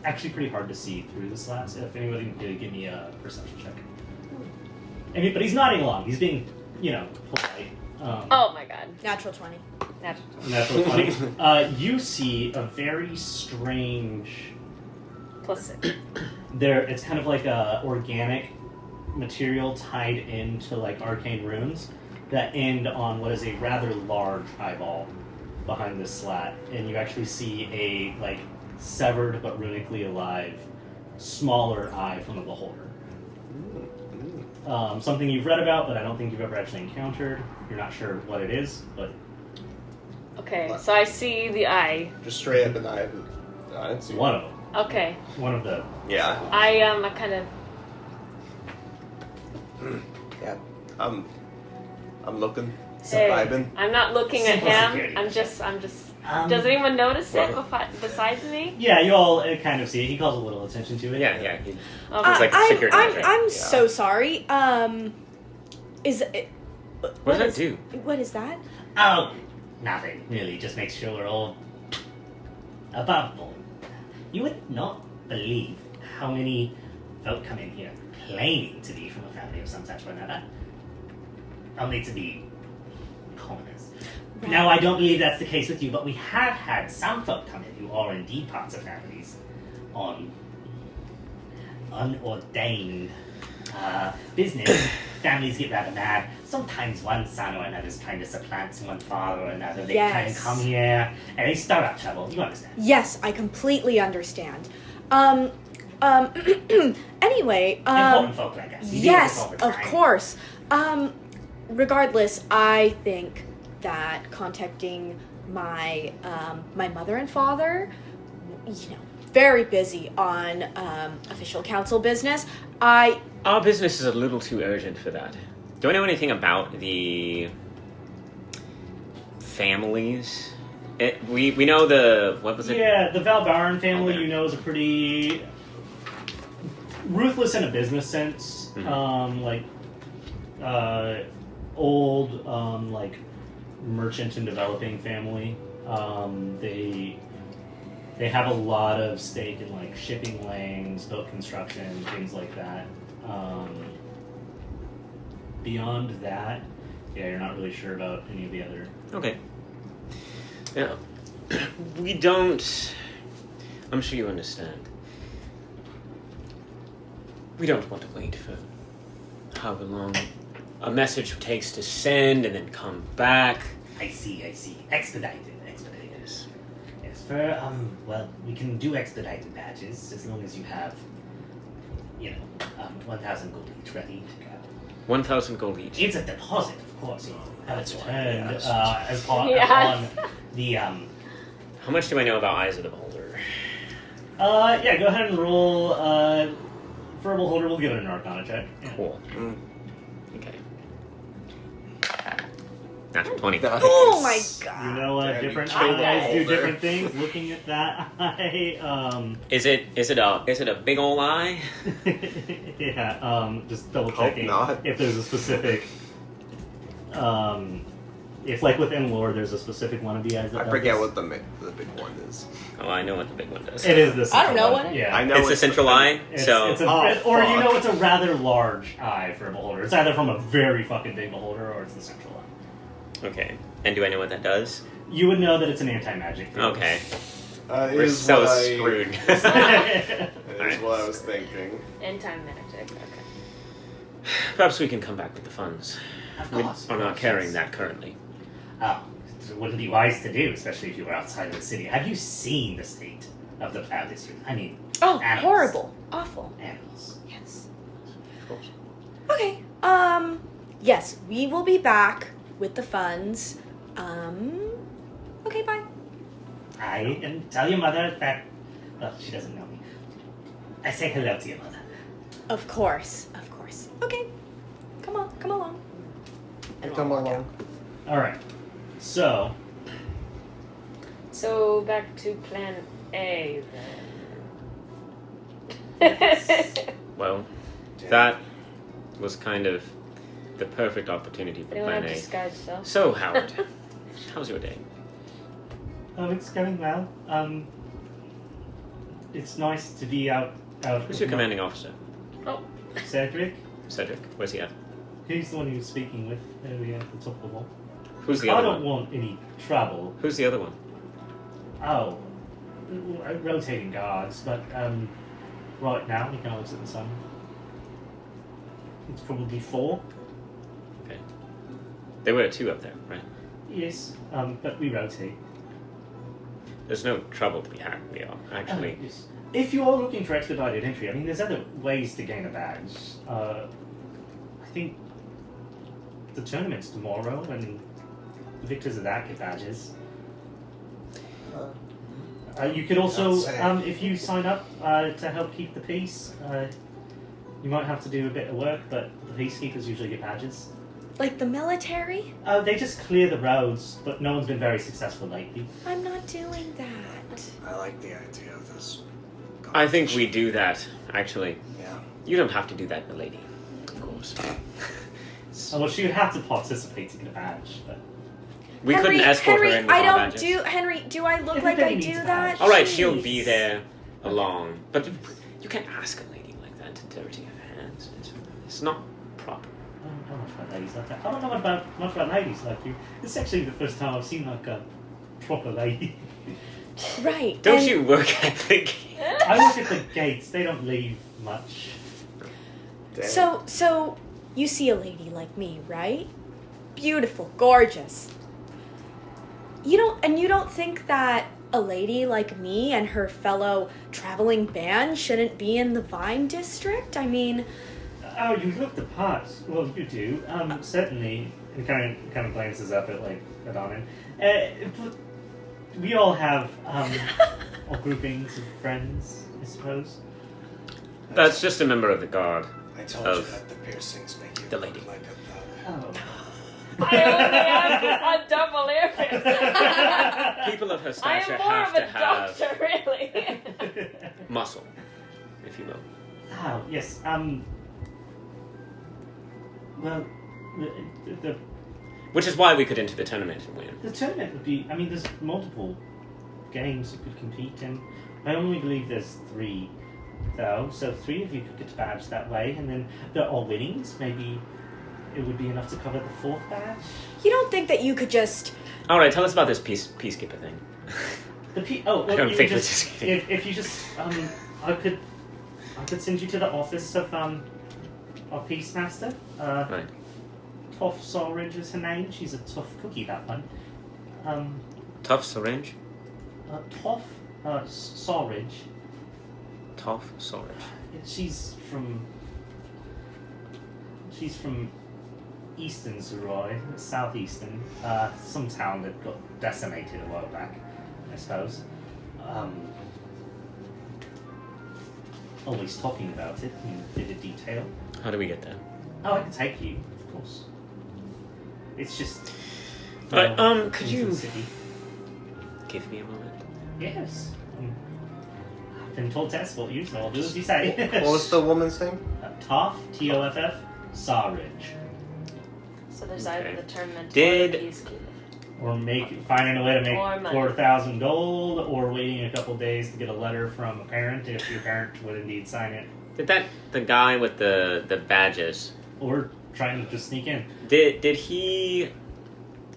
actually pretty hard to see through the slats. If anybody can really give me a perception check. But he's nodding along. He's being, polite. Oh my god. Natural 20. Natural. Natural 20. You see a very strange... +6. It's kind of like a organic material tied into, arcane runes that end on what is a rather large eyeball behind this slat. And you actually see a, severed but runically alive, smaller eye from the beholder. Something you've read about, but I don't think you've ever actually encountered. You're not sure what it is, but... Okay, so I see the eye. Just straight up, and I didn't see One of them. Okay. One of the... Yeah. I kind of... Yeah. I'm looking. Hey, Vibing. I'm not looking at Simple him. security. I'm just... Does anyone notice it besides me? Yeah, you all kind of see it. He calls a little attention to it. Yeah. Okay. It's like a security measure. I'm so sorry. Is it... What does that do? What is that? Oh, nothing, really. Just makes sure we're all above board. You would not believe how many folk come in here claiming to be from a family of some such or another, only to be commoners. Right. Now, I don't believe that's the case with you, but we have had some folk come in who are indeed parts of families on unordained business. Families get rather mad. Sometimes one son or another is trying to supplant one father or another. They try and Yes. come here and they start up trouble. You understand? Yes, I completely understand. Anyway, Important folk like us. You deal with yes, all the of time. course. Regardless, I think that contacting my my mother and father, very busy on official council business. Our business is a little too urgent for that. Do I know anything about the families? We know the... What was it? Yeah, the Valbaran family, Valbaran. you know, is a pretty ruthless in a business sense. Mhm. Old, merchant and developing family. They have a lot of stake in like shipping lanes, boat construction, things like that. Beyond that, yeah, you're not really sure about any of the other. Okay. Yeah. We don't... I'm sure you understand. We don't want to wait for however long a message takes to send and then come back. I see. Expedited. Yes, we can do expedited badges as long as you have, 1,000 gold each ready to go. 1,000 gold each. It's a deposit, of course. That's why, returned yes. as part Yes. on the. How much do I know about Eyes of the Beholder? Yeah, go ahead and roll. Verbal holder, we'll give it an Arcana check. Yeah. Cool. Mm. Okay. That's 20. Nice. Oh my god. You know, Damn, you different killed eyes all do there. different things. Looking at that eye, Is it a big ol' eye? yeah. Just double Hope checking not. if there's a specific. If like within lore, there's a specific one of the eyes that I does forget this. what the big one is. Oh, I know what the big one does. It is this. I don't know what. Yeah. I know It's the central eye, It's so... a, Oh, or you fuck. know, it's a rather large eye for a beholder. It's either from a very fucking big beholder or it's the central eye. Okay. And do I know what that does? You would know that it's an anti-magic field. Okay. It We're is so what I- screwed. It is what I was thinking. Anti-magic, okay. Perhaps we can come back with the funds. Of We course, are of not course, carrying yes. that currently. Oh, it wouldn't be wise to do, especially if you were outside of the city. Have you seen the state of the plow district? I mean, Oh, animals. horrible. Awful. Animals. Yes. Of course. Okay. Yes, we will be back with the funds. Okay, bye. And tell your mother that. Well, she doesn't know me. I say hello to your mother. Of course. Okay. Come along. And Come we'll walk along. All right. So, So back to plan A then. Well, that was kind of the perfect opportunity for They don't Plan have A. disguise stuff. So, Howard, how's your day? it's going well. It's nice to be out. Who's your commanding officer? Cedric. Cedric? Where's he at? He's the one you were speaking with earlier at the top of the wall. Who's the I other don't one? want any trouble. Who's the other one? Oh, rotating guards, but right now he kind of looks at the sun. It's probably 4. Okay. There were 2 up there, right? Yes, but we rotate. There's no trouble to be had. We are actually. Yes. If you are looking for expedited entry, I mean, there's other ways to gain a badge. I think the tournament's tomorrow, and the victors of that get badges. You could also, if you sign up to help keep the peace, you might have to do a bit of work, but the peacekeepers usually get badges. Like the military? They just clear the roads, but no one's been very successful lately. I'm not doing that. I like the idea of this. I think we do that, actually. Yeah. You don't have to do that, milady. Of course. Well, she would have to participate to get a badge, but... We couldn't escort her in with I our don't badges. do Henry. Do I look like Everybody I needs do a that? badge. All right, she'll Jeez. be there along, but you can't ask a lady like that to dirty her hands. It's not proper. I don't know much about ladies like that. I don't know much about ladies like you. It's actually the first time I've seen like a proper lady. Right. Don't and you work at the gate? I look at the gates. They don't leave much. Damn. So you see a lady like me, right? Beautiful, gorgeous. You don't think that a lady like me and her fellow traveling band shouldn't be in the Vine District? I mean, Oh, you look the part. Well, you do. Certainly. And kind of glances up at Adonin. But we all have or groupings of friends, I suppose. That's just a member of the guard. I told you Of that the piercings make you the look lady. like a fellow. Oh. I only have a double ear piercing. People of her I stature am more have of to a have doctor, really. muscle, if you will. Oh, yes. Well, the Which is why we could enter the tournament and win. the tournament would be. I mean, there's multiple games you could compete in. I only believe there's 3, though. So 3 of you could get a badge that way, and then there are winnings. Maybe it would be enough to cover the 4th badge. You don't think that you could just... All right, tell us about this peacekeeper thing. The I well, don't you think would we're just kidding. if you just I could send you to the office of our peace master. Right. Tough Sawridge is her name. She's a tough cookie, that one. Tough syringe. Tough Sawridge. Tough syringe. She's from Eastern Zeroy, southeastern, some town that got decimated a while back, I suppose. Always talking about it in vivid detail. How do we get there? Oh, I can take you, of course. It's just. But, could into you- the city. Give me a moment. Yes. I've been told to escort you, so I'll do as you say. What was the woman's name? Toff, Toff, Sawridge. So there's Okay. either the tournament Did- or the peacekeeper. Or finding a way to Or make money. 4,000 gold, or waiting a couple days to get a letter from a parent if your parent would indeed sign it, Did the guy with the badges, or trying to just sneak in. did he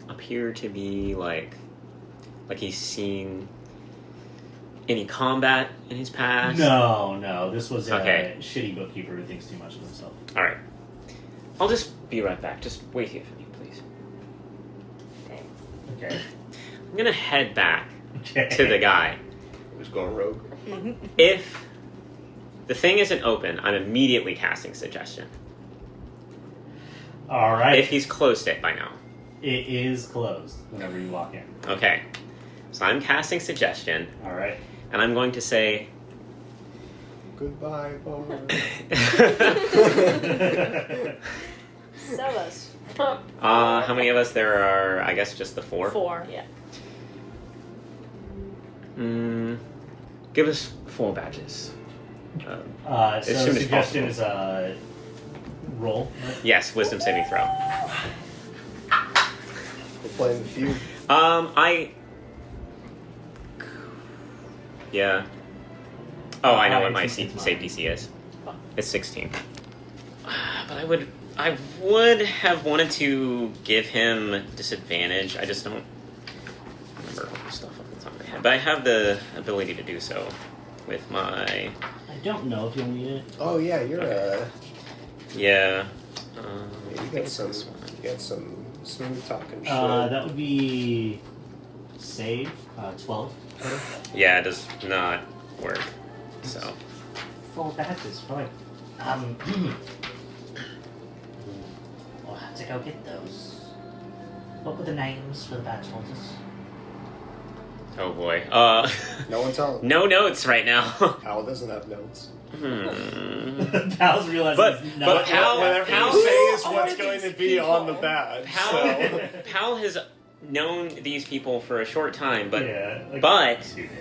appear to be like he's seen any combat in his past? No, this was a Okay. shitty bookkeeper who thinks too much of himself. All right. I'll just be right back. Just wait here for me, please. Okay. I'm gonna head back Okay. to the guy. Who's going rogue? If the thing isn't open, I'm immediately casting suggestion. All right. If he's closed it by now. It is closed whenever you walk in. Okay. So I'm casting suggestion, All right. and I'm going to say. Goodbye, bar. Sell us. How many of us there are? I guess just the 4. 4. Yeah. Give us 4 badges. So soon as suggestion possible. is a roll. Right? Yes, wisdom saving throw. We're playing the feud. Yeah. Oh, I know what my 18 is save mine. DC is. It's 16. But I would have wanted to give him disadvantage. I just don't remember all the stuff off the top of my head. But I have the ability to do so with my. I don't know if you'll need it. Oh yeah, you're Yeah. I you think got it's some this one. smooth talking shit. That would be save 12. Yeah, it does not work. So. 4 badges, right? I'll have to go get those. What were the names for the badge holders? Oh boy. No one tell him. No notes right now. Al doesn't have notes. Pal's realizing But- it's but not. Pal- Whatever Pal- you say is Who what's are going to these be on the people? badge. Pal, So. Pal has known these people for a short time, but yeah, like but- 2 days.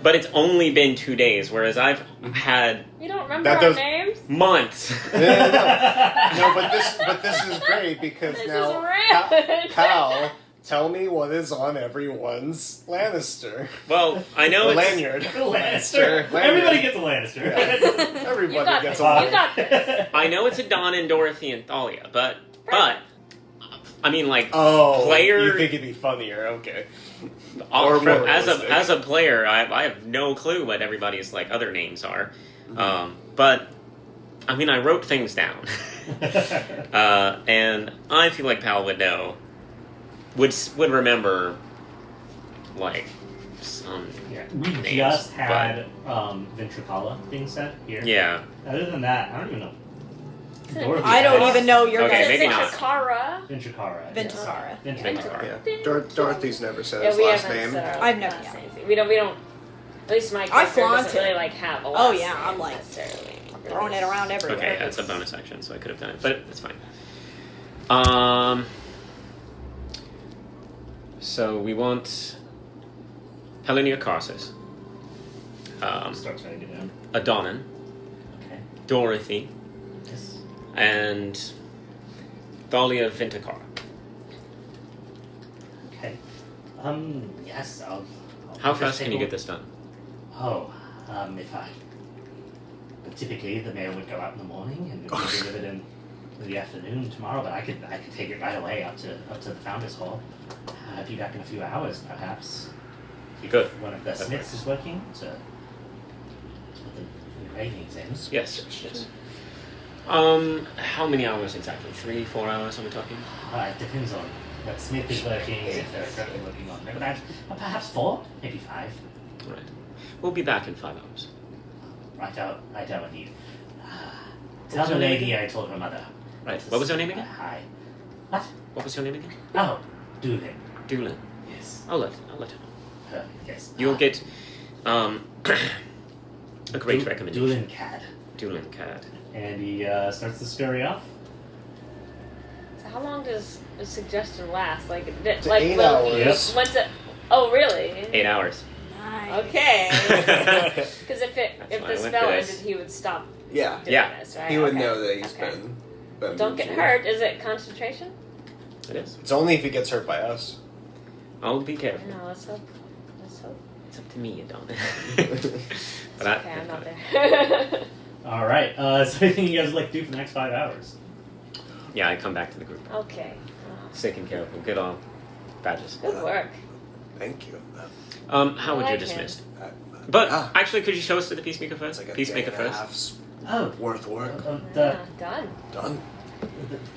but it's only been 2 days, whereas I've had You don't remember That our does- names? months. No, but this is great because This now is real. Pal, tell me what is on everyone's Lannister. Well, I know it's Lanyard. Lannister. Lanyard. Everybody gets a Lannister. You Everybody got gets this. a You got this. I know it's a Don and Dorothy and Thalia, but I mean like Oh, player you think it'd be funnier? Okay. all- or more as realistic. a player, I have no clue what everybody's like other names are. But I mean, I wrote things down, and I feel like Pal would know, would remember, like some. Yeah, we names, just had Ventricala being said here. Yeah. Other than that, I don't even know. Dorothy I don't has even know your Okay, guys' maybe names. not. Ventricara. Ventricara. Ventricara. Yes. Ventricara. Yeah. Dorothy's never said Yeah, his we last haven't name. said our I've never- last names. We don't At least my I character flaunt doesn't it. really like have a Oh, last yeah, name I'm, like, necessarily. Throwing it around everywhere. Okay, that's a bonus action, so I could have done it, but it's fine. So we want Helenia Carsus, Starts writing it down. Adonin, Okay. Dorothy, Yes. and Thalia Vintacar. Okay. Yes, I'll How just fast take can you a- get this done? Oh, if I... Typically, the mail would go out in the morning and we'd be delivered in the afternoon tomorrow, but I could take it right away up to the Founders Hall. I'll be back in a few hours, perhaps. If Good. one of the That's smiths is working to put the engravings in. Yes. Yes. How many hours exactly? 3-4 hours are we talking? It depends on what smith is working, if they're currently working on it. But perhaps 4, maybe 5. Right. We'll be back in 5 hours. Right out indeed. was Tell the her name lady I told her mother. Right. What was her name again? Hi. What? What was your name again? Oh, Doolin. Doolin. Yes. I'll let her know. Perfect, yes. You'll get a great recommendation. Doolin Cad. Doolin Cad. And he starts the story off. So how long does a suggestion last? Like, To like 8 will he- hours. Once it? Oh, really? 8 hours. Nice. Okay. Yes. Because if That's the why I went spell for ended, this. he would stop Yeah. doing Yeah. this, right? He would Okay. know that he's Okay. been Don't get moved. hurt. Is it concentration? It is. It's only if he gets hurt by us. I'll be careful. No, let's hope. Let's hope. It's up to me, Adonis. It's But I- okay, I'm not there. Alright, so anything you guys would like to do for the next 5 hours? Yeah, I come back to the group. Okay. Taken care of. We'll get all badges. Good work. Thank you. How would I you like dismiss? Uh, But ah, actually, could you show us to the Peacemaker it's first? like a Peacemaker day and a first. half's Oh, worth of work. the Done. Done.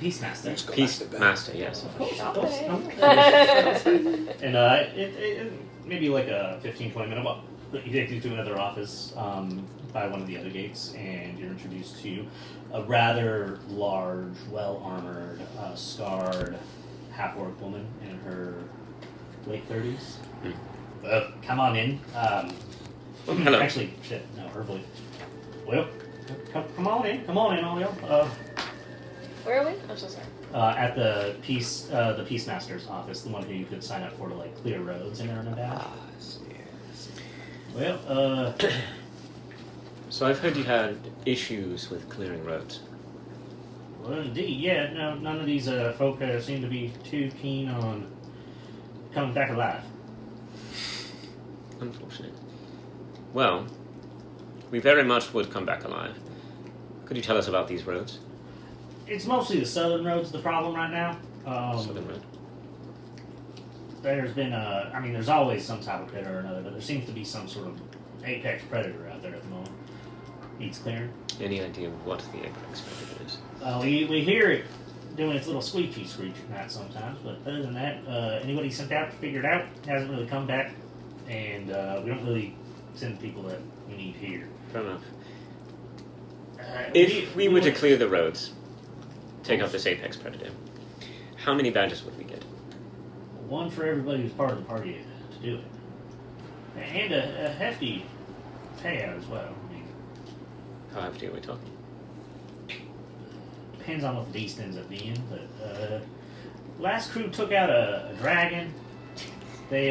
Peacemaster. Just go Peace back to bed. Master, yes. Of course, Stop of course. it. And it maybe like a 15-20 minute walk. You take you to another office by one of the other gates, and you're introduced to a rather large, well-armored, scarred, half-orc woman in her late 30s. Hmm. Come on in. Hello. Actually, shit, no, her voice. Well, come on in, all y'all. Where are we? I'm so sorry. At the Peacemaster's office, the one who you could sign up for to like clear roads and earn a badge. Ah, yes. Well, So I've heard you had issues with clearing roads. well, indeed, yeah. No, none of these folk seem to be too keen on coming back alive. Unfortunate. Well, we very much would come back alive. Could you tell us about these roads? It's mostly the southern roads the problem right now. Southern road. There's been there's always some type of critter or another, but there seems to be some sort of apex predator out there at the moment. Needs clearing. Any idea what the apex predator is? We hear it doing its little screechy screech at night sometimes, but other than that, anybody sent out to figure it out hasn't really come back, and we don't really send people that we need here. Fair enough. If we were to clear the roads, take out this apex predator, how many badges would we get? one for everybody who's part of the party to do it, and a hefty payout as well. I mean, How hefty are we talking? depends on what the beast ends up being, but last crew took out a dragon. They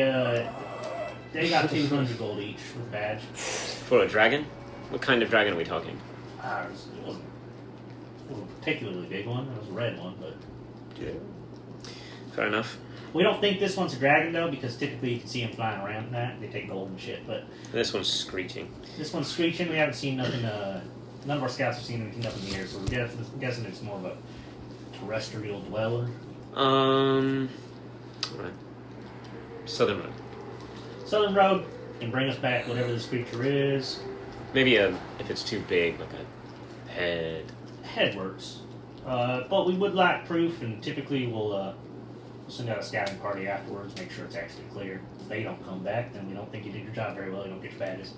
got 200 gold each with a badge. For a dragon? What kind of dragon are we talking? It wasn't a particularly big one. It was a red one, but Yeah. Fair enough. we don't think this one's a dragon though, because typically you can see them flying around and that. They take gold and shit, but This one's screeching. this one's screeching. We haven't seen nothing. None of our scouts have seen anything up in the air, so we're guessing it's more of a terrestrial dweller. Alright. Southern road. Southern Road can bring us back whatever this creature is. Maybe if it's too big, like a head. Head works, but we would like proof, and typically we'll send out a scouting party afterwards, make sure it's actually clear. If they don't come back, then we don't think you did your job very well. You don't get your badges.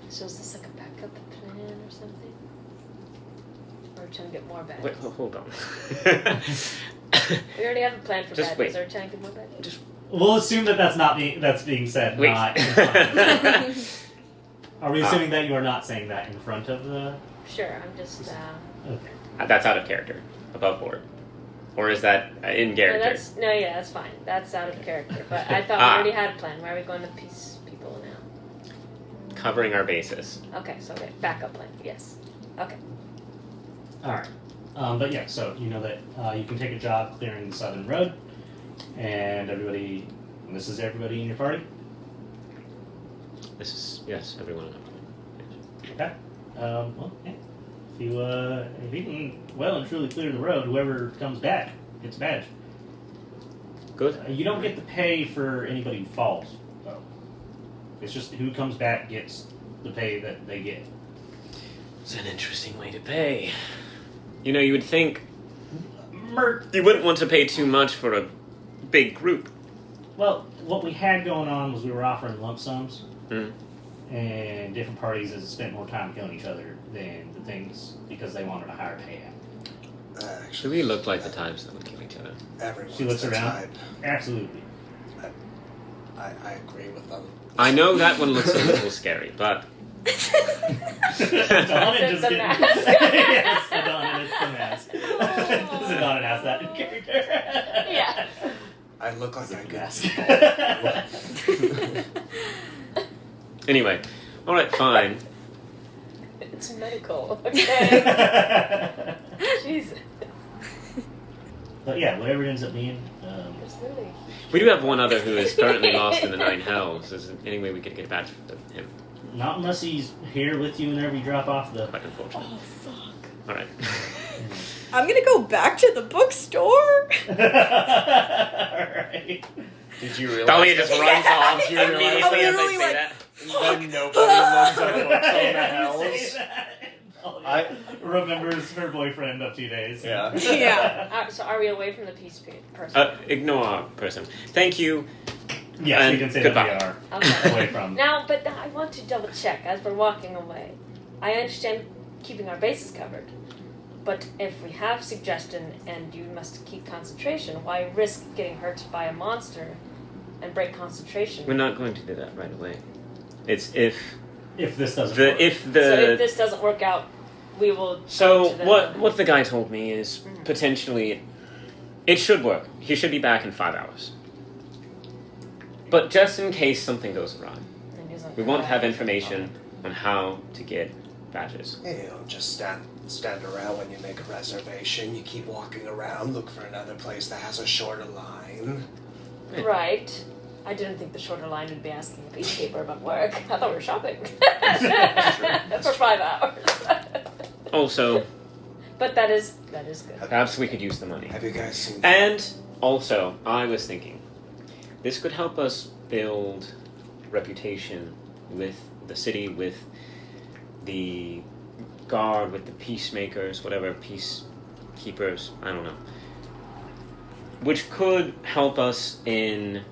So is this like a backup plan or something? Or are we trying to get more badges? Wait, hold on. We already have a plan for Just badges. wait. Are we trying to get more badges? Just We'll assume that that's being said. Wait. Not in front of Are we assuming that you are not saying that in front of the? Sure, I'm just. Okay. That's out of character. Above board. Or is that in No, character? that's fine. That's out of character. But I thought we already had a plan. Why are we going to peace people now? Covering our bases. Okay, so backup plan. Yes. Okay. All right. But yeah, so you know that you can take a job clearing the southern road, and everybody. And this is everybody in your party. This is, yes, everyone in the Okay. Well, yeah. If you can well and truly clear the road, whoever comes back gets a badge. Good. You don't get to pay for anybody who falls, though. It's just who comes back gets the pay that they get. It's an interesting way to pay. You know, you would think Mert. you wouldn't want to pay too much for a big group. Well, what we had going on was we were offering lump sums, Hmm. and different parties has spent more time killing each other than the things because they wanted a higher payout. So Actually, we look like the types that would kill each other. everyone's She looks the around. type. Absolutely. I agree with them. I know that one looks a little scary, but Donna It's just the getting... mask. Yes, Donna, it's the mask. So Donna asked that in character. Yeah. I look like I Mask. anyway. Alright, fine. It's medical. Okay. Jesus. But yeah, whatever it ends up being. There's literally. We do have one other who is currently lost in the Nine Hells. Is there any way we could get a badge for him? Not unless he's here with you whenever you drop off the... Quite unfortunate. Oh, fuck. Alright. I'm gonna go back to the bookstore. Alright. Did you realize? Talia just runs off Did you realize immediately I'm as I literally say like, that. Then nobody looks at books on the hells. I remembers her boyfriend of 2 days. Yeah. Yeah. So are we away from the peace person? Ignore our person. Thank you. Yes, And we can say goodbye. that we are Okay. away from. Now, but I want to double check as we're walking away. I understand keeping our bases covered, but if we have suggestion and you must keep concentration, why risk getting hurt by a monster and break concentration? We're not going to do that right away. It's if If this doesn't the work. if So the if this doesn't work out, we will. so go to the- what the guy told me is Mhm. potentially it should work. He should be back in 5 hours. But just in case something goes wrong, And he's like, we want to have "Oh, information on how to get badges. Hey, you don't just stand around when you make a reservation. You keep walking around, look for another place that has a shorter line. Right. I didn't think the shorter line would be asking a peacekeeper about work. I thought we were shopping. For 5 hours. Also, But that is good. perhaps we could use the money. Have you guys seen? And also, I was thinking, this could help us build reputation with the city, with the guard, with the peacemakers, whatever, peacekeepers, I don't know. Which could help us in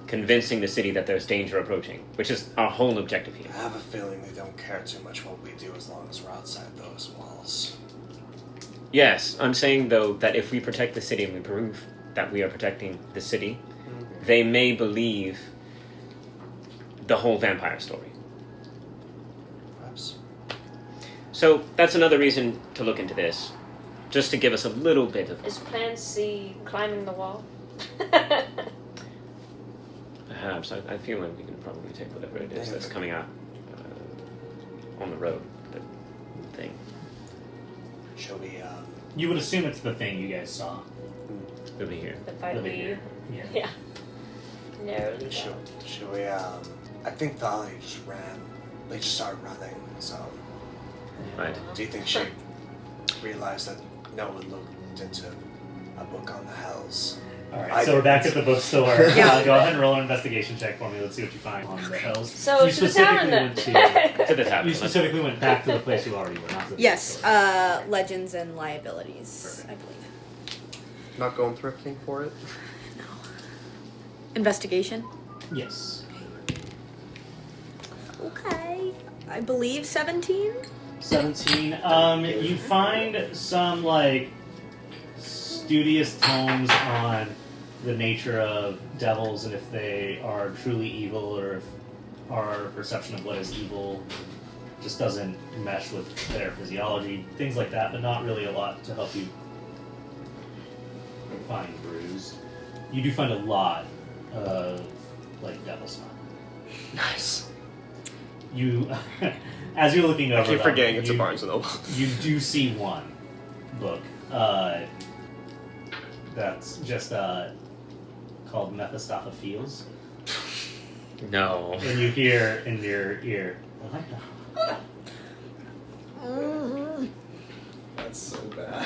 convincing the city that there's danger approaching, which is our whole objective here. I have a feeling they don't care too much what we do as long as we're outside those walls. Yes, I'm saying, though, that if we protect the city and we prove that we are protecting the city, they may believe the whole vampire story. Perhaps. So that's another reason to look into this, just to give us a little bit of... Is Plan C climbing the wall? Perhaps. I feel like we can probably take whatever it is that's coming out on the road, the thing. Shall we? You would assume it's the thing you guys saw. It'll be here. The fight It'll be we here. Yeah. Yeah. Narrowly. Should we? I think Thalia just ran. They just started running. So, Right. do you think she realized that no one looked into a book on the hells? Alright, I so we're back at didn't. the bookstore. Yeah. Go ahead and roll an investigation check for me. Let's see what you find on the hills. So you to the tavern specifically then. went to... To the tavern. You specifically went back to the place you already were, not to the Yes, bookstore. legends and liabilities, I believe. Not going thrifting for it. No. Investigation? Yes. Okay. I believe 17? 17. You find some, like, studious tomes on the nature of devils and if they are truly evil or if our perception of what is evil just doesn't mesh with their physiology, things like that, but not really a lot to help you find Bruise. You do find a lot of, like, devil smell. Nice. You, as you're looking over I keep them, forgetting it's a Barnes & Noble. You do see one book that's just called Mephistopheles. No. And you hear in your ear, I like that. That's so bad.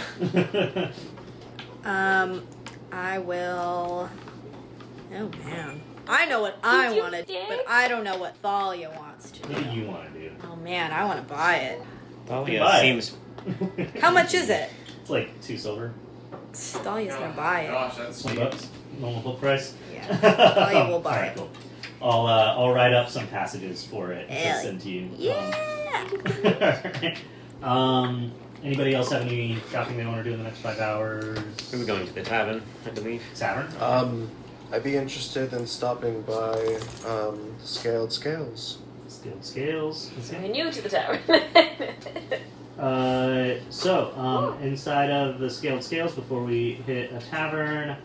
I will. Oh man, I know what I Did you want to do, dig? but I don't know what Thalia wants to What do. do you want to do? Oh man, I want to buy it. Thalia Buy it. seems. How much is it? It's like 2 silver. Thalia's gonna buy it. Gosh, that's $20. Normal book price. Yeah, Thalia will buy Alright, it. cool. I'll write up some passages for it to Hell send to you. Yeah. Anybody else have any shopping they want to do in the next 5 hours? We were going to the tavern, I believe. Tavern? I'd be interested in stopping by Scaled Scales. Skilled scales. We're new to the tavern. Inside of the Scaled Scales, before we hit a tavern,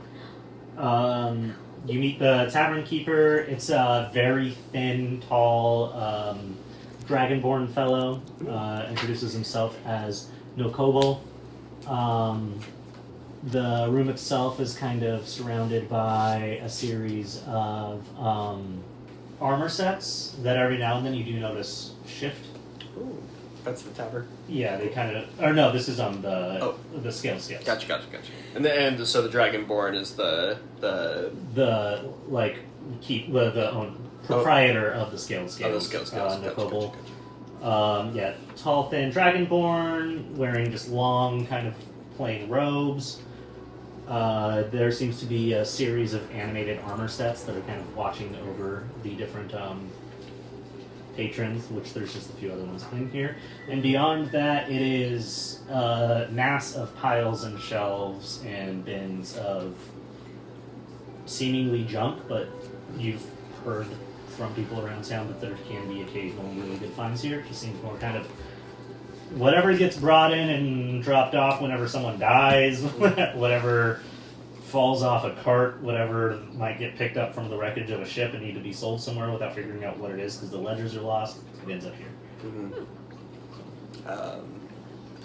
you meet the tavern keeper. It's a very thin, tall, dragonborn fellow. Introduces himself as Nokobo. The room itself is kind of surrounded by a series of armor sets that every now and then you do notice shift. Ooh, that's the tavern. Yeah, they kind of. Or no, this is on the Oh. the scales. Gotcha. And so the Dragonborn is the The like the proprietor of the scales. Oh, the Scaled Scales. Nokobo. Yeah, tall, thin dragonborn, wearing just long, kind of plain robes. There seems to be a series of animated armor sets that are kind of watching over the different patrons, which there's just a few other ones in here. And beyond that, it is a mass of piles and shelves and bins of seemingly junk, but you've heard from people around town that there can be occasional really good finds here. It just seems more kind of whatever gets brought in and dropped off whenever someone dies, whatever falls off a cart, whatever might get picked up from the wreckage of a ship and need to be sold somewhere without figuring out what it is because the ledgers are lost, it ends up here. Mm-hmm.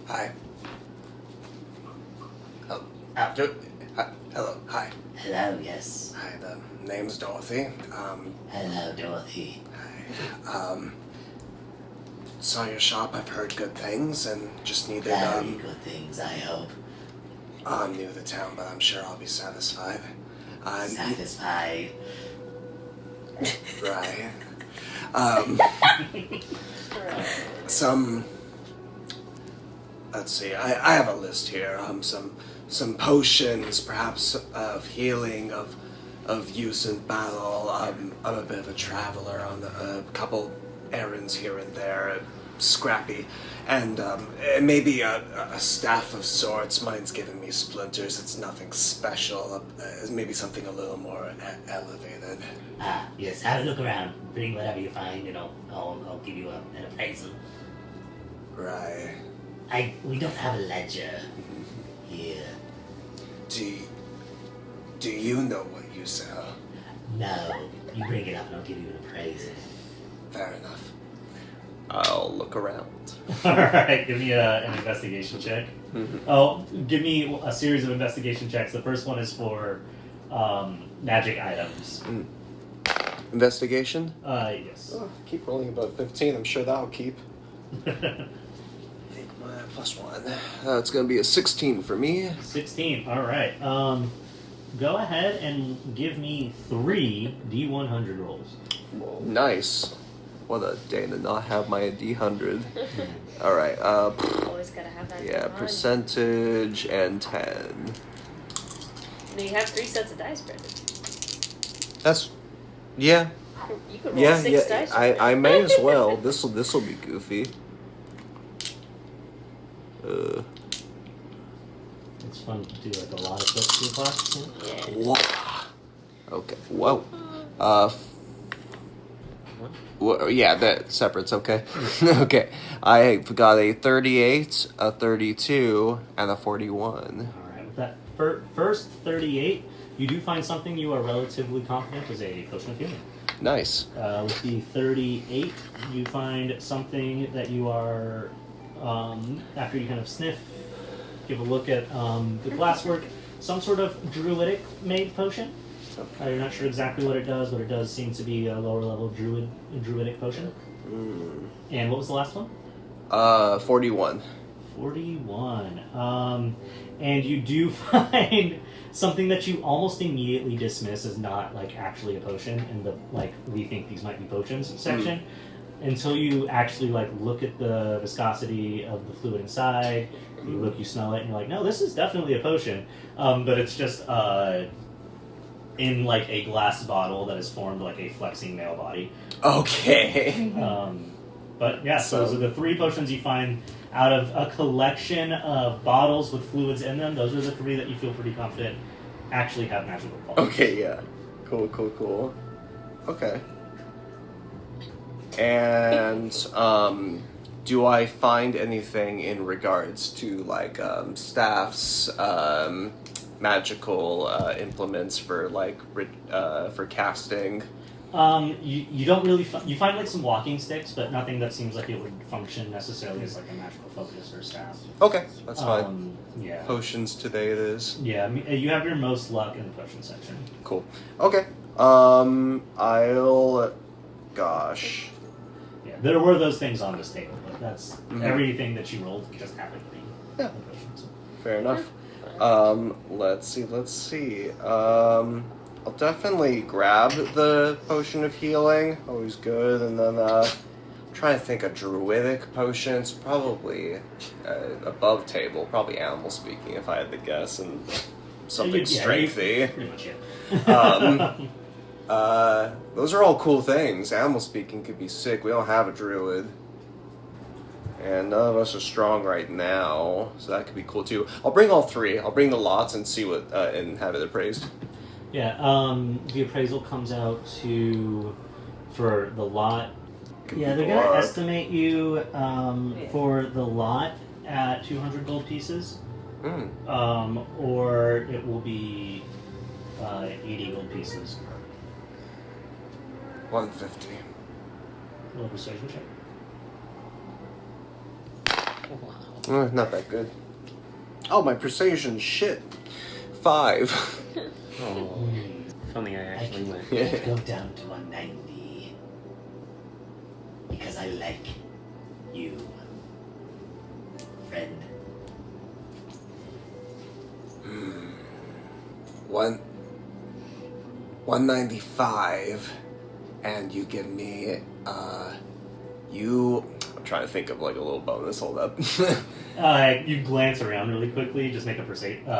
Hi. Hello. Hi. Hello, yes. Hi. The name's Dorothy. Hello, Dorothy. Hi. Saw your shop. I've heard good things, and just needed. Very good things, I hope. I'm new to the town, but I'm sure I'll be satisfied. Satisfied. Right. Some. Let's see. I have a list here. Some potions, perhaps of healing, of use in battle. I'm a bit of a traveler on a couple errands here and there. Scrappy, and maybe a staff of sorts. Mine's giving me splinters. It's nothing special. Maybe something a little more elevated. Ah, yes, have a look around. Bring whatever you find and I'll give you an appraisal. Right. We don't have a ledger here. Do you know what you sell? No, you bring it up and I'll give you an appraisal. Fair enough. I'll look around. Alright, give me an investigation check. Mm-hmm. Oh, give me a series of investigation checks. The first one is for magic items. Investigation? Yes. Oh, keep rolling above 15. I'm sure that'll keep. Take my +1. It's going to be a 16 for me. 16. Alright. Go ahead and give me 3 D100 rolls. Nice. What a day to not have my D100. All right. Always gotta have that. Yeah, going on. percentage and 10. No, you have 3 sets of dice, Brendan. That's yeah. You could roll 6 dice. I may as well. This'll be goofy. It's fun to do like a lot of clicks to the box. Yeah. Wow. Okay. Whoa. Yeah, that separate's okay. Okay. I got a 38, a 32, and a 41. Alright, with that first 38, you do find something you are relatively confident is a potion of healing. Nice. With the 38, you find something that you are, after you kind of sniff, give a look at the glasswork, some sort of druidic made potion. You're not sure exactly what it does, but it does seem to be a lower level druidic potion. And what was the last one? 41. 41. And you do find something that you almost immediately dismiss as not like actually a potion in the like we think these might be potions section until you actually like look at the viscosity of the fluid inside. You look, you smell it, and you're like, no, this is definitely a potion. But it's just in like a glass bottle that is formed like a flexing male body. Okay. But yeah, so those are the 3 potions you find out of a collection of bottles with fluids in them. Those are the 3 that you feel pretty confident actually have magical qualities. Okay, yeah. Cool. Okay. And, do I find anything in regards to, like, staffs, magical, implements for, like, for casting? You don't really you find like some walking sticks, but nothing that seems like it would function necessarily as like a magical focus or staff. Okay, that's fine. Yeah. Potions today it is. Yeah, you have your most luck in the potion section. Cool. Okay. Gosh. Yeah, there were those things on this table, but that's everything that you rolled just happened to be Yeah. the potions. Fair enough. Let's see. I'll definitely grab the potion of healing. Always good. And then, trying to think of druidic potions. Probably, above table. Probably animal speaking, if I had to guess. And something strengthy. Pretty much, yeah. Those are all cool things. Animal speaking could be sick. We don't have a druid. And none of us are strong right now, so that could be cool too. I'll bring all 3. I'll bring the lots and see what, and have it appraised. Yeah, the appraisal comes out to, for the lot, they're going to estimate you for the lot at 200 gold pieces, or it will be 80 gold pieces. 150. A little persuasion check. Not that good. Oh, my persuasion, shit. 5. Oh, if only I actually went. I'd go down to 190 because I like you, friend. 195, and you give me, I'm trying to think of like a little bonus, hold up. You glance around really quickly, just make a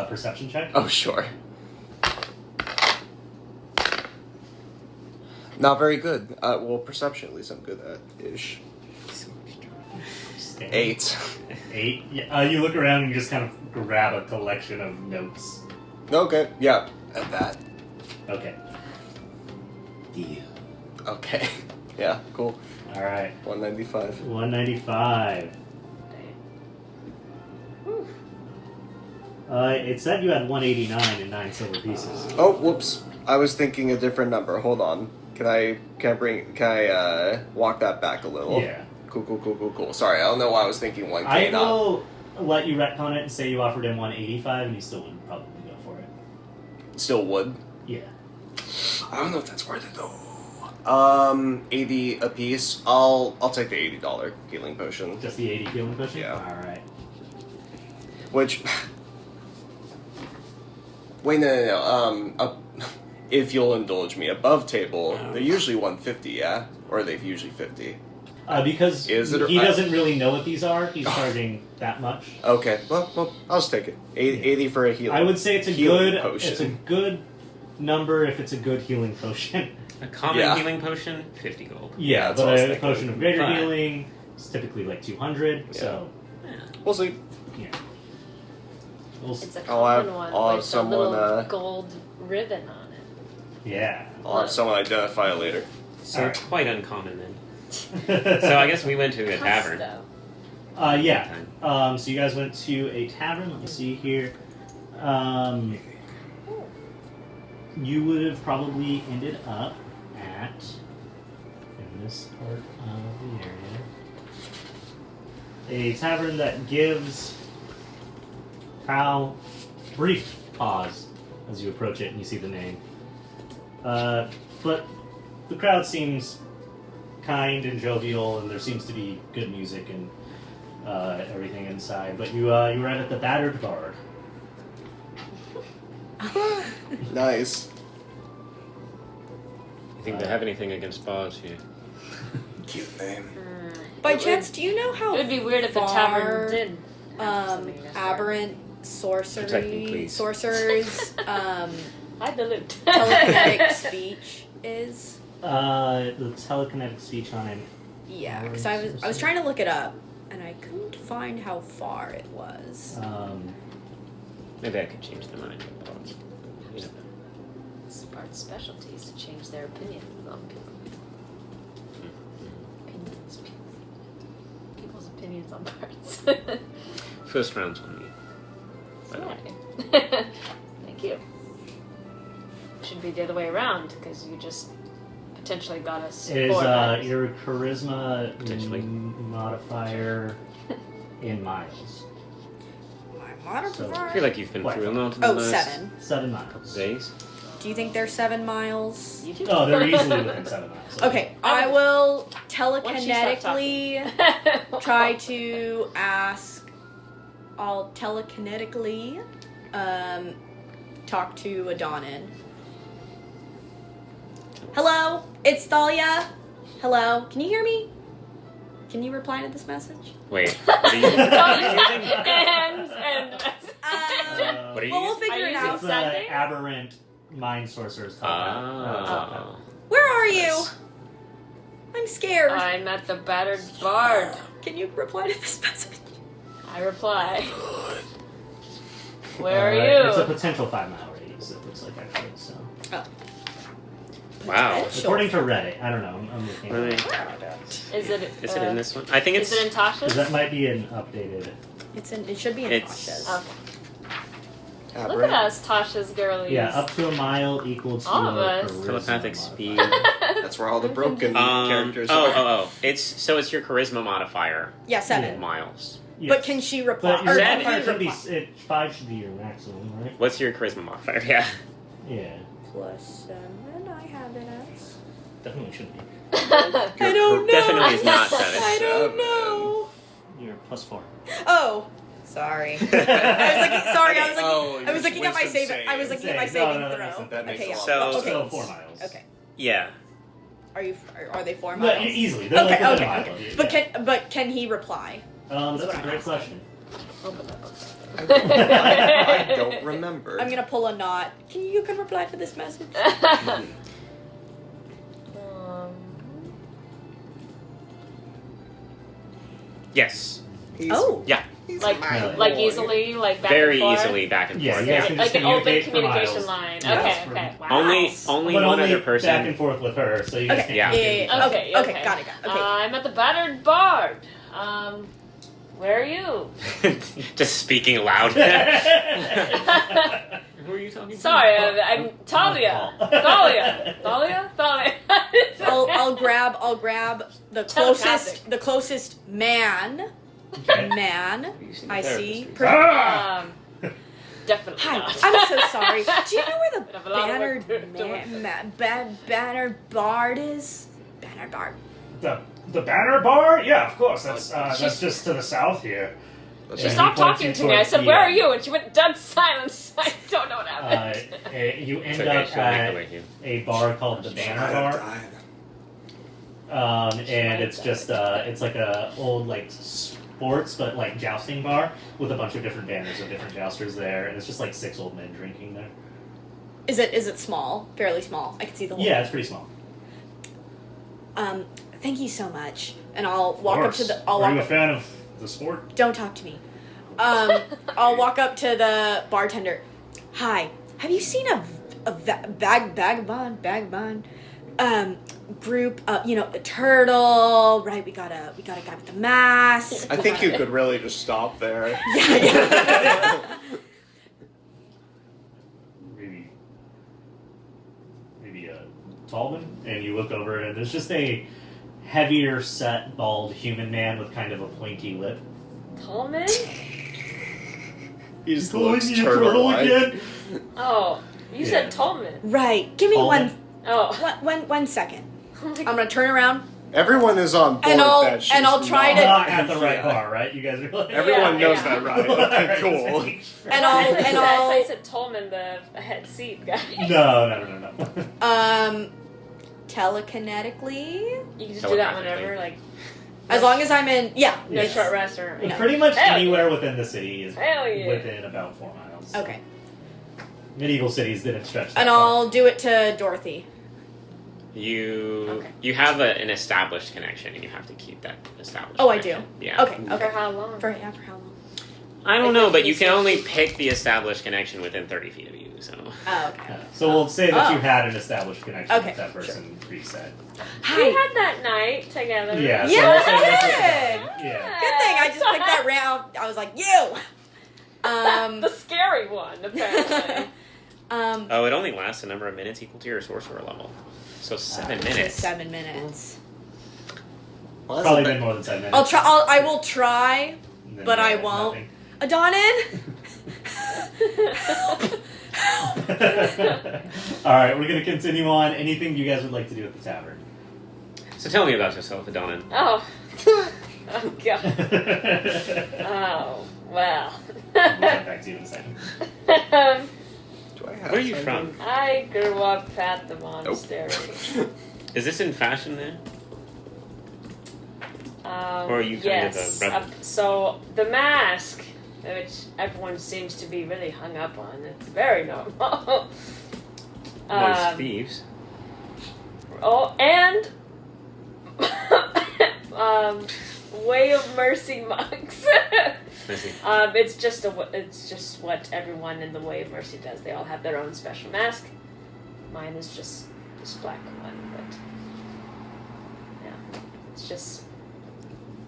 perception check. Oh, sure. Not very good. Well, perception at least I'm good at ish. 8. 8? Yeah, you look around and you just kind of grab a collection of notes. Okay, yeah, at that. Okay. Deal. Okay, yeah, cool. Alright. 195. 195. It said you had 189 and 9 silver pieces. Oh, whoops. I was thinking a different number. Hold on. Can I walk that back a little? Yeah. Cool. Sorry, I don't know why I was thinking 1K. I will let you retcon it and say you offered him 185 and he still wouldn't probably go for it. Still would? Yeah. I don't know if that's worth it though. 80 a piece. I'll take the $80 healing potion. Just the 80 healing potion? Yeah. Alright. Which... Wait, no. If you'll indulge me, above table, they're usually 150, yeah? Or are they usually 50? Because Is it, he doesn't really know what these are, he's charging that much. Okay, well, I'll just take it. 80 for a healing. I would say it's a healing potion. It's a good number if it's a good healing potion. A common healing potion, 50 gold. Yeah, that's what I but was a thinking. potion of greater Fine. healing is typically like 200, Yeah. so We'll see. yeah. We'll It's a I'll have- common one I'll have with someone, a little gold ribbon on it. Yeah. I'll have someone identify it later. So Alright. it's quite uncommon then. So I guess we went to a tavern. Yeah. So you guys went to a tavern. Let me see here. You would have probably ended up at, in this part of the area, a tavern that gives Kyle brief pause as you approach it and you see the name. But the crowd seems kind and jovial, and there seems to be good music and everything inside. But you were right at the Battered Bard. Nice. You think they have anything against bars here? Cute name. By chance, do you know how It would be weird if the far, tavern did. have something against her. aberrant Protect me, please. sorcerers Hide the loot. telekinetic speech is? The telekinetic speech on it. Yeah, because I was trying to look it up and I couldn't find how far it was. Maybe I could change their mind with bars. You know. It's part of the specialty is to change their opinions on people. Opinions. People's opinions on parts. First round's on me. By the way. Thank you. Should be the other way around because you just potentially got us. Is 4 times. your charisma Potentially. modifier in miles? My modifier? I feel like you've been What? through a lot in Oh, the last 7. 7 couple miles. days. Do you think they're 7 miles? You do. Oh, they're easily within 7 miles. Okay, I will Once you stop telekinetically talking. try to ask. I'll telekinetically talk to Adonin. Hello, it's Thalia. Hello, can you hear me? Can you reply to this message? Wait, what are you, what are you using? and What are you Well, we'll using? figure Are it you out. It's using- the aberrant mind sorcerer's Ah. Where are you? I'm scared. I'm at the battered bard. Can you reply to this message? I reply. Where are It's a you? potential 5-mile radius, it looks like, actually. So, Wow. Potential. according to Reddit, I don't know. I'm looking. Really? Is it? Is it in this one? I think it's. Is it in Tasha's? Because that might be an updated. It should be in It's- Tasha's. Okay. Look at us, Tasha's girlies. Yeah, up to a mile equal to All of your us. charisma Telepathic modifier. speed. That's where all the broken characters Oh, are. oh, oh. It's your charisma modifier. Yeah, 7. Miles. Yes. But can she reply? But your or Seven. can modifier he should be reply? 5 should be your maximum, right? What's your charisma modifier? Yeah. Yeah, Plus 7. I have it as. definitely should be. I don't know. Definitely is not 7. I don't know. You're +4. Oh, sorry. I was looking at my wisdom saving. I was looking at my No, saving no, that throw. makes sense. That makes Okay, a yeah. lot So- okay. Still 4 miles. Okay. Yeah. Are they 4 No, miles? easily. They're like Okay, within a okay, mile of you, But yeah. can he reply? That's what a I'm great asking. question. Open that book. I don't remember. I'm gonna pull a knot. You can reply to this message. Yes. Oh. Yeah. Like No. like easily, like back Very and forth? easily back and Yeah, forth. you guys Yeah. can Like just an open communicate for communication miles. line. Yeah, Okay, for- okay. Wow. Only But one other back person. and forth with her, so you guys Okay. can't Yeah. communicate. Okay, Okay. Got it. Okay. I'm at the battered bard. Where are you? Just speaking loud. Who are you talking to? Sorry, I'm Talia. Thalia. I'll grab the closest man. Okay. Man. Using I the see. Ah! Definitely Hi, not. I'm so sorry. Do you know where I have a lot of work to do. Banner Bard is? Banner Bard. The Banner Bar? Yeah, of course. That's She's- just to the south here. She Yeah, stopped he points talking you to me. I towards said, the, "Where are you?" And she went dead silence. I don't know what happened. You It's end okay, up she'll make at the way here. a bar called the Banner Bar. And it's just it's like a old like sports but like jousting bar with a bunch of different banners of different jousters there, and it's just like 6 old men drinking there. Is it small? Fairly small. I can see the whole. Yeah, it's pretty small. Thank you so much. And I'll Of walk up course. to the. I'll Are you a walk. fan of the sport? Don't talk to me. I'll walk up to the bartender. Hi. Have you seen vagabond group. A turtle. Right. We got a guy with a mask. I think you could really just stop there. Yeah. maybe a Tallman, and you look over and there's just a heavier set bald human man with kind of a pointy lip. Tallman? He just Calling looks me a turtle turtle-like. again? Oh, you said Tallman. Right. Give me Tallman? Oh. one second. I'm gonna turn around Everyone is on board And I'll- that she's and I'll try I'm to- not at the right bar, right? You guys are like... Everyone knows Yeah. that, right? Okay, cool. and I I'll thought and you I'll said Tallman, the head seat guy. No. telekinetically, You can just do that Telepathically. whenever, like, as long as I'm in no Yes. short rest or. Well, pretty much Hell anywhere within the city is Hell yeah. within about 4 miles. okay, Medieval cities didn't stretch that and far. I'll do it to Dorothy. You Okay. have an established connection, and you have to keep that established. Oh, I do. connection. Yeah. Okay, For okay. how long? For how long? I don't I know, think but you you can said- only pick the established connection within 30 feet of you. So Oh, okay. Yeah. So we'll say that Oh. you had an established connection Okay, with that person preset. We had that night together. Yeah. Yeah, so we'll say we that's what did. you got. Yeah. Good thing I just picked that round. I was like, you. The scary one, apparently. oh, it only lasts a number of minutes equal to your sorcerer level. So 7 so minutes. 7 minutes. Well, that's Probably a bit- been more than 7 minutes. I will try, And then but I nothing. won't. Adonin. Alright, we're going to continue on. Anything you guys would like to do at the tavern? So tell me about yourself, Adonin. Oh. Oh, God. Oh, well. We'll get back to you in a second. Do I have Where are you something? from? I grew up at the monastery. Is this in fashion there? Or are you kind of yes. a rebel? So the mask, which everyone seems to be really hung up on, it's very normal. Amongst thieves. Oh, and Way of Mercy monks. I see. It's just what everyone in the Way of Mercy does. They all have their own special mask. Mine is just this black one, but yeah, it's just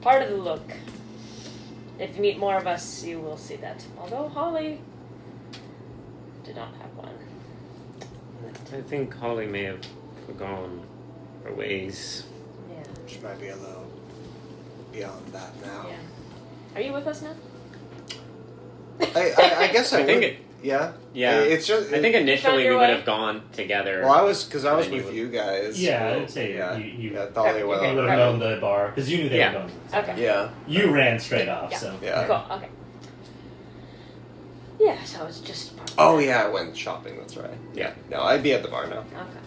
part of the look. If you meet more of us, you will see that. Although Holly did not have one. I think Holly may have forgone her ways. Yeah. She might be a little beyond that now. Yeah. Are you with us now? I guess I, I think would. it- Yeah. Yeah. It's just. I think found initially we your would way? have gone together. Well, I was And then you with would- you guys. Yeah, so, I'd say yeah. you Yeah, thought they you would. would have known the bar because you knew they Yeah. were going to the tavern. Okay. Yeah. You ran straight off, Yeah. so. Yeah. Cool. Okay. Yeah. So it's just. Part of Oh that. yeah, I went shopping. That's right. Yeah. No, I'd be at the bar now. Okay.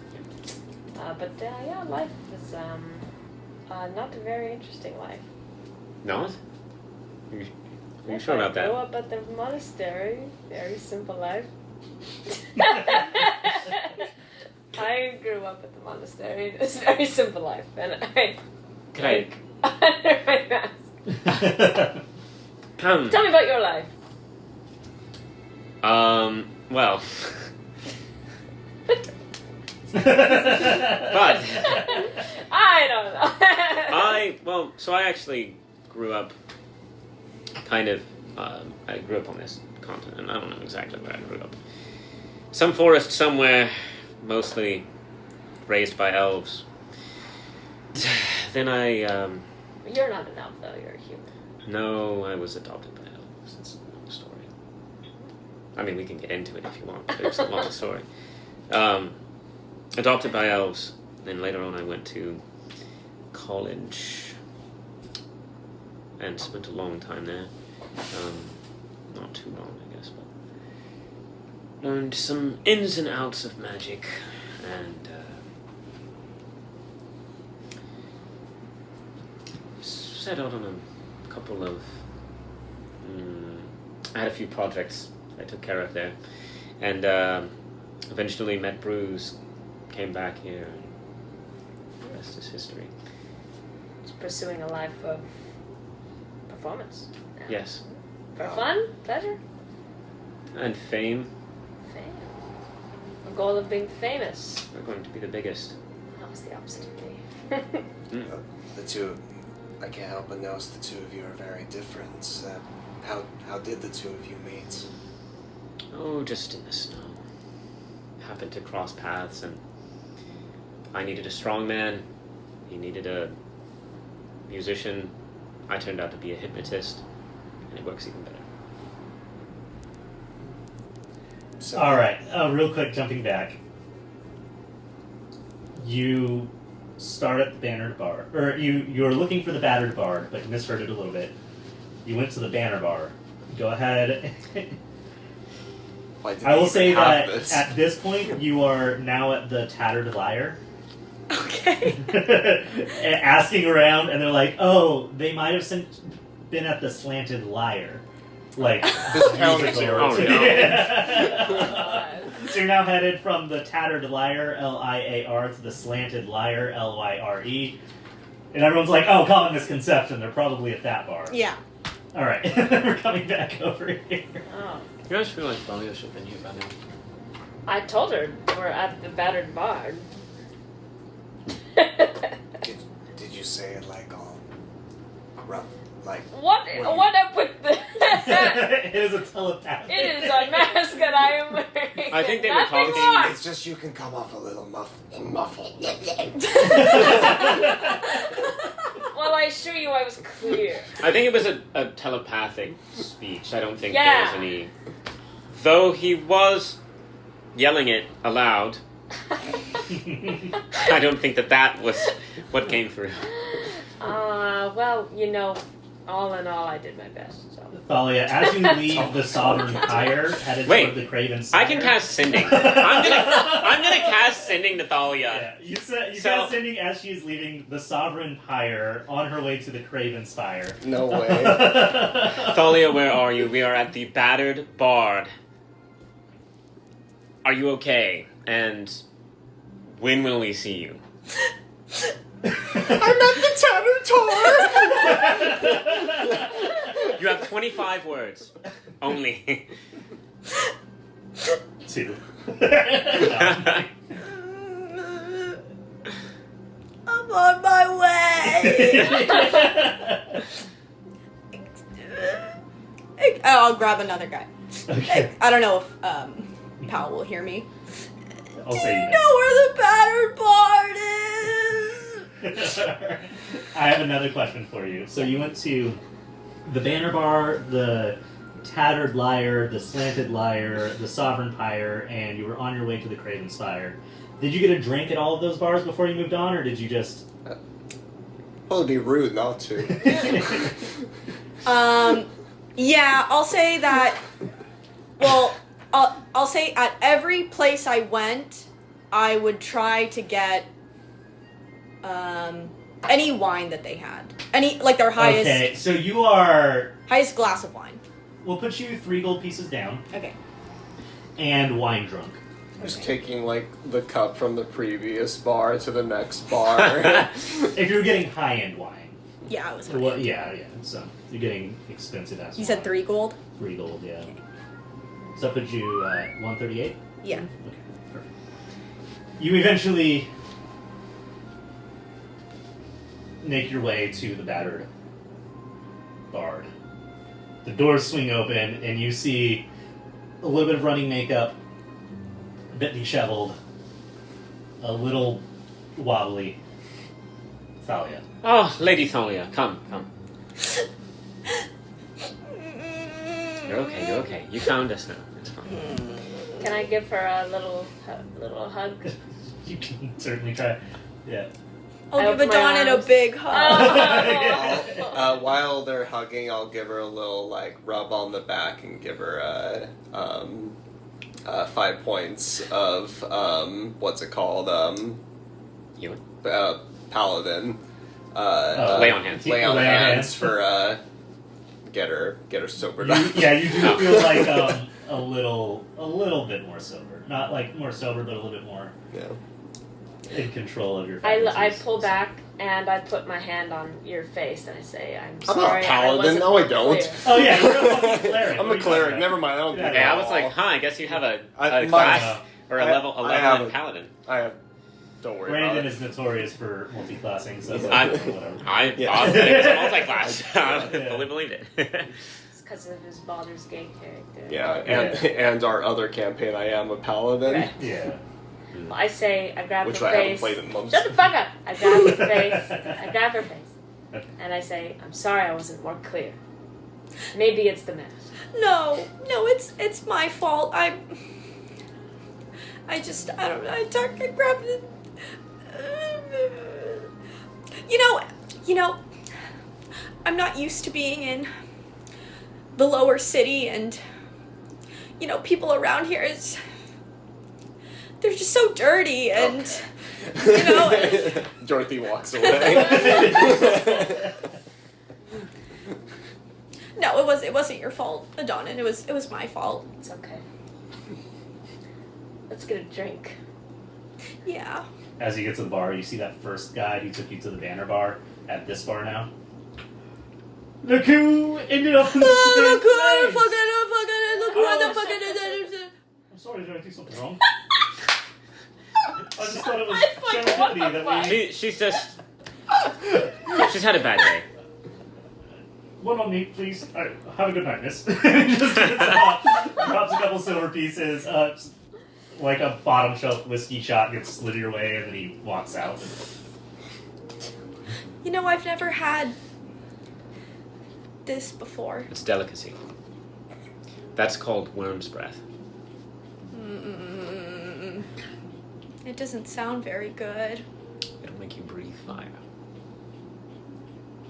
But yeah, life is not a very interesting life. Not? Are you Yes, sure about I grew that? up at the monastery. Very simple life. I grew up at the monastery. It's a very simple life, and I Could I? under my mask. Come. Tell me about your life. Well. I don't know. So I actually grew up kind of, I grew up on this continent. I don't know exactly where I grew up. Some forest somewhere, mostly raised by elves. Then You're not an elf, though. You're a human. no, I was adopted by elves. It's a long story. I mean, we can get into it if you want, but it's a long story. Adopted by elves. Then later on I went to college and spent a long time there. Not too long, I guess, but learned some ins and outs of magic and set out on a couple of I had a few projects I took care of there, and eventually met Bruce, came back here, and the rest is history. Just pursuing a life of performance. Yes, For fun, pleasure, and fame. fame. goal of being famous. We're going to be the biggest. That was the opposite of me. The two, I can't help but notice the two of you are very different. How did the two of you meet? Oh, just in the snow. Happened to cross paths, and I needed a strong man. He needed a musician. I turned out to be a hypnotist, and it works even better. So, All right, real quick, jumping back. You start at the Bannered Bar, or you're looking for the Battered Bard, but you misheard it a little bit. You went to the Banner Bar. Go ahead. why did I you will even say have that this? at this point, you are now at the Tattered Lyre. Okay. Asking around, and they're like, "Oh, they might have been at the Slanted Lyre." Like, This counter musical. zero. Oh, no. Yeah. So you're now headed from the Tattered Lyre, Liar, to the Slanted Lyre, Lyre. And everyone's like, "Oh, common misconception. They're probably at that bar." Yeah. All right, we're coming back over here. Oh. You guys feel like Thalia should have been here by now. I told her we're at the Battered Bard. Did you say it like all rough, like? What up with the... It is a telepathic. It is a mask that I am wearing. I think they were Nothing talking- more. It's just you can come off a little muffled. Well, I assure you I was clear. I think it was a telepathic speech. I don't think there Yeah. was any... Though he was yelling it aloud, I don't think that was what came through. Well, you know, all in all, I did my best. So. Thalia, as you leave the Sovereign Pyre, headed Wait, toward the Craven I Spire. can cast Sending. I'm gonna cast Sending to Thalia. Yeah, you cast So- Sending as she's leaving the Sovereign Pyre on her way to the Craven Spire. No way. Thalia, where are you? We are at the Battered Bard. Are you okay? And when will we see you? I'm at the Tattered You have 25 words. Only. 2. I'm on my way. I'll grab another guy. Okay. I don't know if Powell will hear me. I'll Do say you you know where the Battered Bard is? I have another question for you. So you went to the Banner Bar, the Tattered Lyre, the Slanted Lyre, the Sovereign Pyre, and you were on your way to the Craven Spire. Did you get a drink at all of those bars before you moved on, or did you just... Well, it'd be rude not to. Yeah, I'll say that. Well, I'll say at every place I went, I would try to get any wine that they had, like their highest Okay, so you are... highest glass of wine. We'll put you 3 gold pieces down, Okay. and wine drunk. Just taking like the cup from the previous bar to the next bar. If you're getting high-end wine. Yeah, I was. Well, yeah, so you're getting expensive ass You said wine. 3 gold. 3 gold, yeah. Okay. So that puts you at 138? Yeah. Okay, perfect. You eventually make your way to the Battered Bard. The doors swing open, and you see a little bit of running makeup, a bit disheveled, a little wobbly Thalia. Oh, Lady Thalia, come. You're okay. You found us now. It's fine. Can I give her a little hug? You can certainly try. Yeah. I'll I give open my Adonin a arms. big hug. Oh. While they're hugging, I'll give her a little like rub on the back and give her 5 points of what's it called? You? Paladin. Lay on hands. Lay on Lay on hands hands. for get her sobered You, up. yeah, you do feel like a little bit more sober. Not like more sober, but a little bit more Yeah. in control of your I faculties. pull back and I put my hand on your face and I say, I'm I'm sorry. not a paladin. I No, I wasn't don't. clear." Oh yeah, you're a fucking cleric. I'm What are a you cleric. talking Never mind. I don't Yeah, do Hey, I that was at like, all. I guess you have a My- class. Or a I level have 11 paladin. I have. Don't worry Brandon about it. is notorious for multi-classing, so I whatever. thought that it was a multi-class. I Yeah. fully believed it. It's because of his Baldur's Gate character. Yeah, and our other campaign, I am a paladin. Right. Yeah. Well, I say, I grab Which her I haven't face. played in months. Shut the fuck up! I grab her face. I grab her face. And I say, I'm sorry I wasn't more clear. Maybe it's the mask. No, it's my fault. I don't know. I grabbed it. You know, I'm not used to being in the lower city, and people around here they're just so dirty, and Dorothy walks away. No, it wasn't your fault, Adonin. It was my fault. It's okay. Let's get a drink. Yeah. As you get to the bar, you see that first guy who took you to the banner bar at this bar now. Look who ended up in the Look who flames. the fuck it is. I'm sorry, did I do something wrong? I just thought it was It's like, what serendipity the that we... She's had a bad day. One on me, please. Alright, have a good night, miss. Just gets up, drops a couple silver pieces, like a bottom shelf whiskey shot gets slid your way, and then he walks out. I've never had this before. It's a delicacy. That's called worm's breath. It doesn't sound very good. It'll make you breathe fire.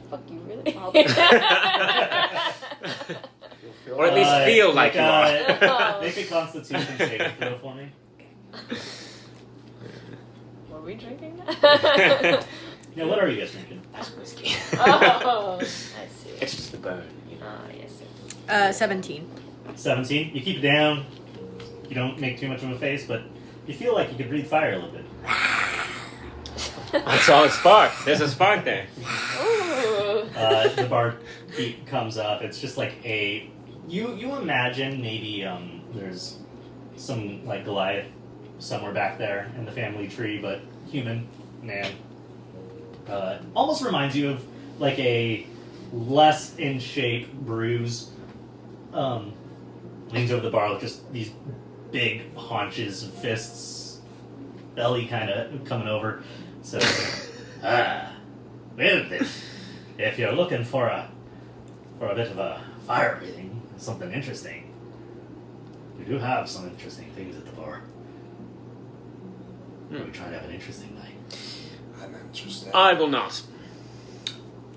Fuck you, really? Or at least feel like you are. Make a constitution saving throw for me. Were we drinking? Yeah, what are you guys drinking? That's whiskey. Oh, I see. It's just the burn. Oh, yes. 17. 17. You keep it down. You don't make too much of a face, but you feel like you could breathe fire a little bit. I saw a spark. There's a spark there. Ooh. The barkeep comes up. It's just like a... You imagine maybe there's some like Goliath somewhere back there in the family tree, but human man. Almost reminds you of like a less in shape Bruise. Leans over the bar with just these big haunches and fists, belly kind of coming over. So, well then, if you're looking for a bit of a fire breathing, something interesting, we do have some interesting things at the bar. We try to have an interesting night. I'm interested. I will not.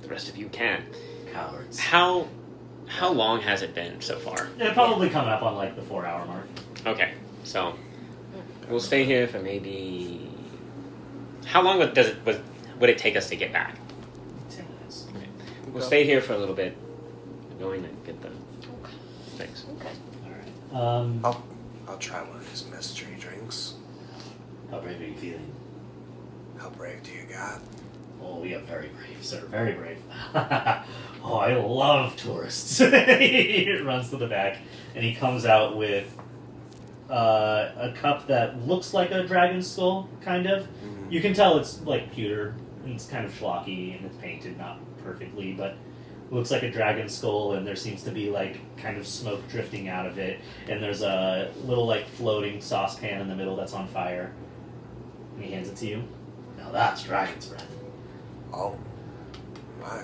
The rest of you can. Cowards. How long has it been so far? Yeah, probably coming up on like the 4-hour mark. Okay, so we'll stay here for maybe. How long would it take us to get back? 10 minutes. Okay. We'll stay here for a little bit. We're going to get the things. Okay. Alright. I'll try one of these mystery drinks. How brave are you feeling? How brave do you got? Oh, we are very brave, sir. Very brave. Oh, I love tourists. He runs to the back, and he comes out with a cup that looks like a dragon skull, kind of. You can tell it's like pewter, and it's kind of schlocky, and it's painted not perfectly, but it looks like a dragon skull, and there seems to be like kind of smoke drifting out of it, and there's a little like floating saucepan in the middle that's on fire. And he hands it to you. Now that's dragon's breath. Oh, my.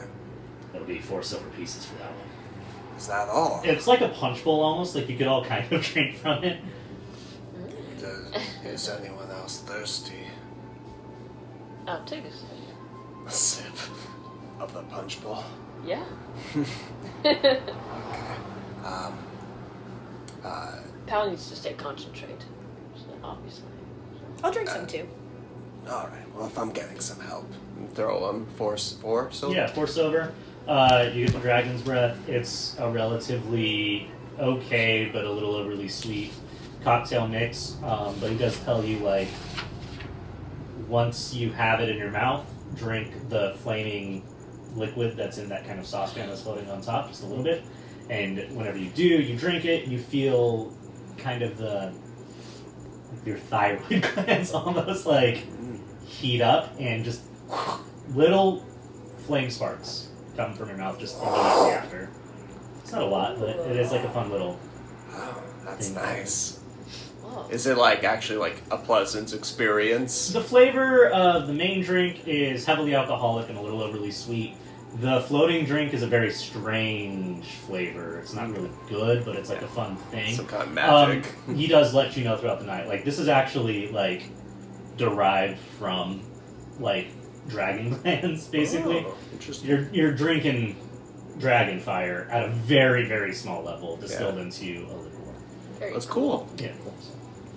That'll be 4 silver pieces for that one. Is that all? It's like a punch bowl almost, like you could all kind of drink from it. Is anyone else thirsty? I'll take a sip. A sip of the punch bowl. Yeah. Pal needs to stay concentrated, obviously. I'll drink some too. Alright, well, if I'm getting some help. Throw 4 silver. Yeah, 4 silver. You get the dragon's breath. It's a relatively okay, but a little overly sweet cocktail mix. But he does tell you, like, once you have it in your mouth, drink the flaming liquid that's in that kind of saucepan that's floating on top, just a little bit. And whenever you do, you drink it, you feel kind of the your thyroid glands almost like heat up and just little flame sparks come from your mouth just immediately after. It's not a lot, but it is like a fun little. Oh, that's thing. nice. Whoa. Is it like actually like a pleasant experience? The flavor of the main drink is heavily alcoholic and a little overly sweet. The floating drink is a very strange flavor. It's not really good, but it's like a fun thing. Some kind of magic. He does let you know throughout the night. Like, this is actually, like, derived from, like, dragon glands, basically. Oh, interesting. You're drinking dragon fire at a very, very small level, distilled into a liqueur. Very That's cool. Yeah.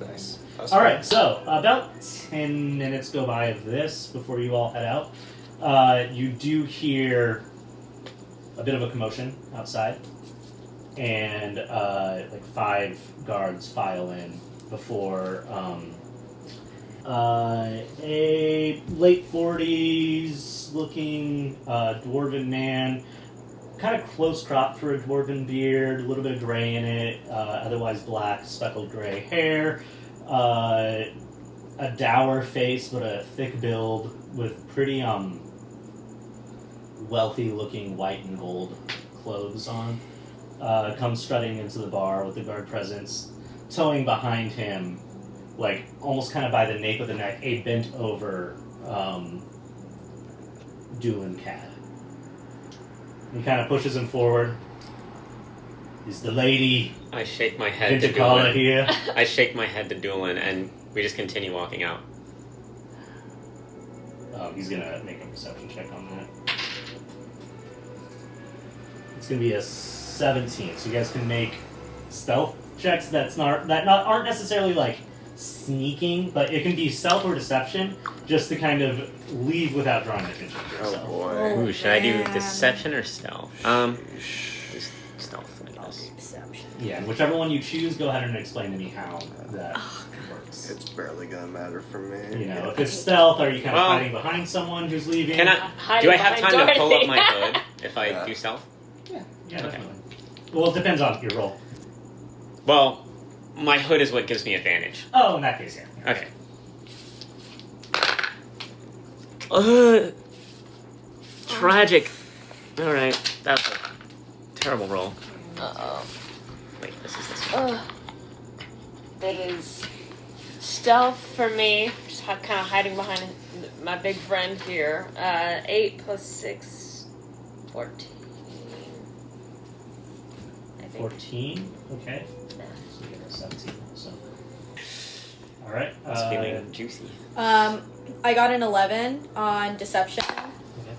Nice. That's All right, so about 10 minutes go by of this before you all head out. You do hear a bit of a commotion outside, and like 5 guards file in before a late 40s looking dwarven man, kind of close crop for a dwarven beard, a little bit of gray in it, otherwise black speckled gray hair, a dour face but a thick build with pretty wealthy looking white and gold clothes on, comes strutting into the bar with the guard presence, towing behind him, like almost kind of by the nape of the neck, a bent over Doolin cab. He kind of pushes him forward. Is the lady I shake my head to Vinticala Doolin. here? I shake my head to Doolin, and we just continue walking out. He's gonna make a perception check on that. It's gonna be a 17, so you guys can make stealth checks aren't necessarily like sneaking, but it can be stealth or deception, just to kind of leave without drawing attention to Oh yourself. boy. Ooh, should I do man. deception or stealth? Just stealth, I guess. Deception. Yeah, and whichever one you choose, go ahead and explain to me how that works. It's barely gonna matter for me. You know, if it's stealth, are you kind of Well, hiding behind someone who's leaving? Can I? Hiding Do I have time behind to pull up Dorothy. my hood if I Yeah. do stealth? Yeah, Okay. definitely. Well, it depends on your roll. Well, my hood is what gives me advantage. Oh, in that case, yeah. Okay. Tragic. All right, that's a terrible roll. Uh-oh. Wait, this is this one. It is stealth for me, just kind of hiding behind my big friend here. 8 plus 6, 14. I think. 14, okay. Yeah. So you get a 17, so. Alright. It's feeling juicy. I got an 11 on deception.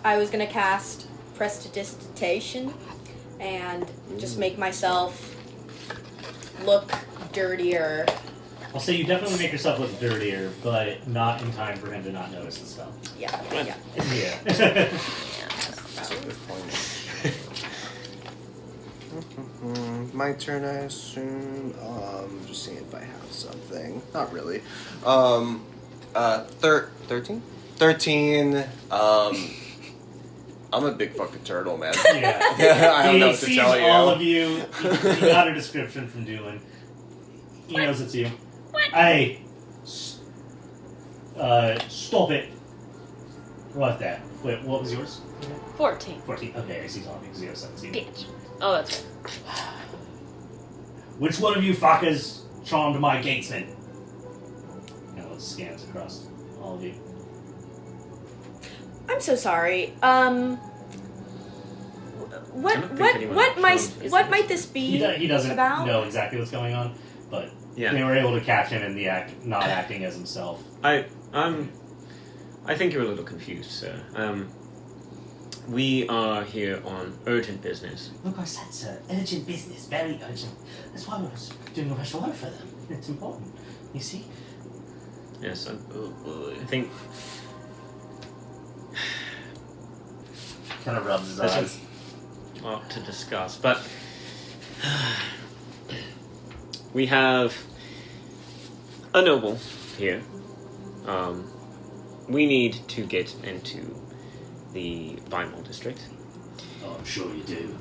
I was gonna cast prestidigitation and just make myself look dirtier. I'll say you definitely make yourself look dirtier, but not in time for him to not notice the spell. Yeah. Yeah. That's a good point. My turn, I assume. Just seeing if I have something. Not really. 13? 13. I'm a big fucking turtle, man. Yeah. I don't know what He to sees tell you. all of you. He got a description from Doolin. He knows it's you. Hey. Stop it. What that? Wait, what was yours? 14. 14. Okay, I see something. 17. Bitch. Oh, that's right. Which one of you fuckers charmed my gatesman? You know, it scans across all of you. I'm so sorry. What I don't think anyone what might this be He doesn't about? know exactly what's going on, but Yeah. they were able to catch him in the act, not acting as himself. I think you're a little confused, sir. We are here on urgent business. Look, I said, sir, urgent business, very urgent. That's why I was doing a rush order for them. It's important. You see? Yes, I think Kind of rubs his this eyes. is a lot to discuss, but we have a noble here. We need to get into the Vimal district. Oh, I'm sure you do.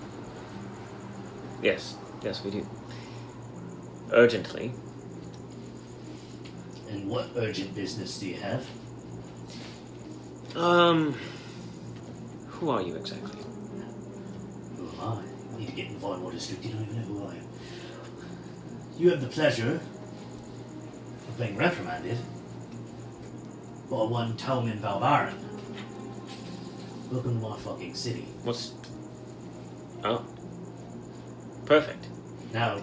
Yes, we do. Urgently. And what urgent business do you have? Who are you exactly? Who am I? I need to get in the Voidwall District. You don't even know who I am. You have the pleasure of being reprimanded by one Toman Valvaran. Welcome to my fucking city. What's... Oh. Perfect. Now,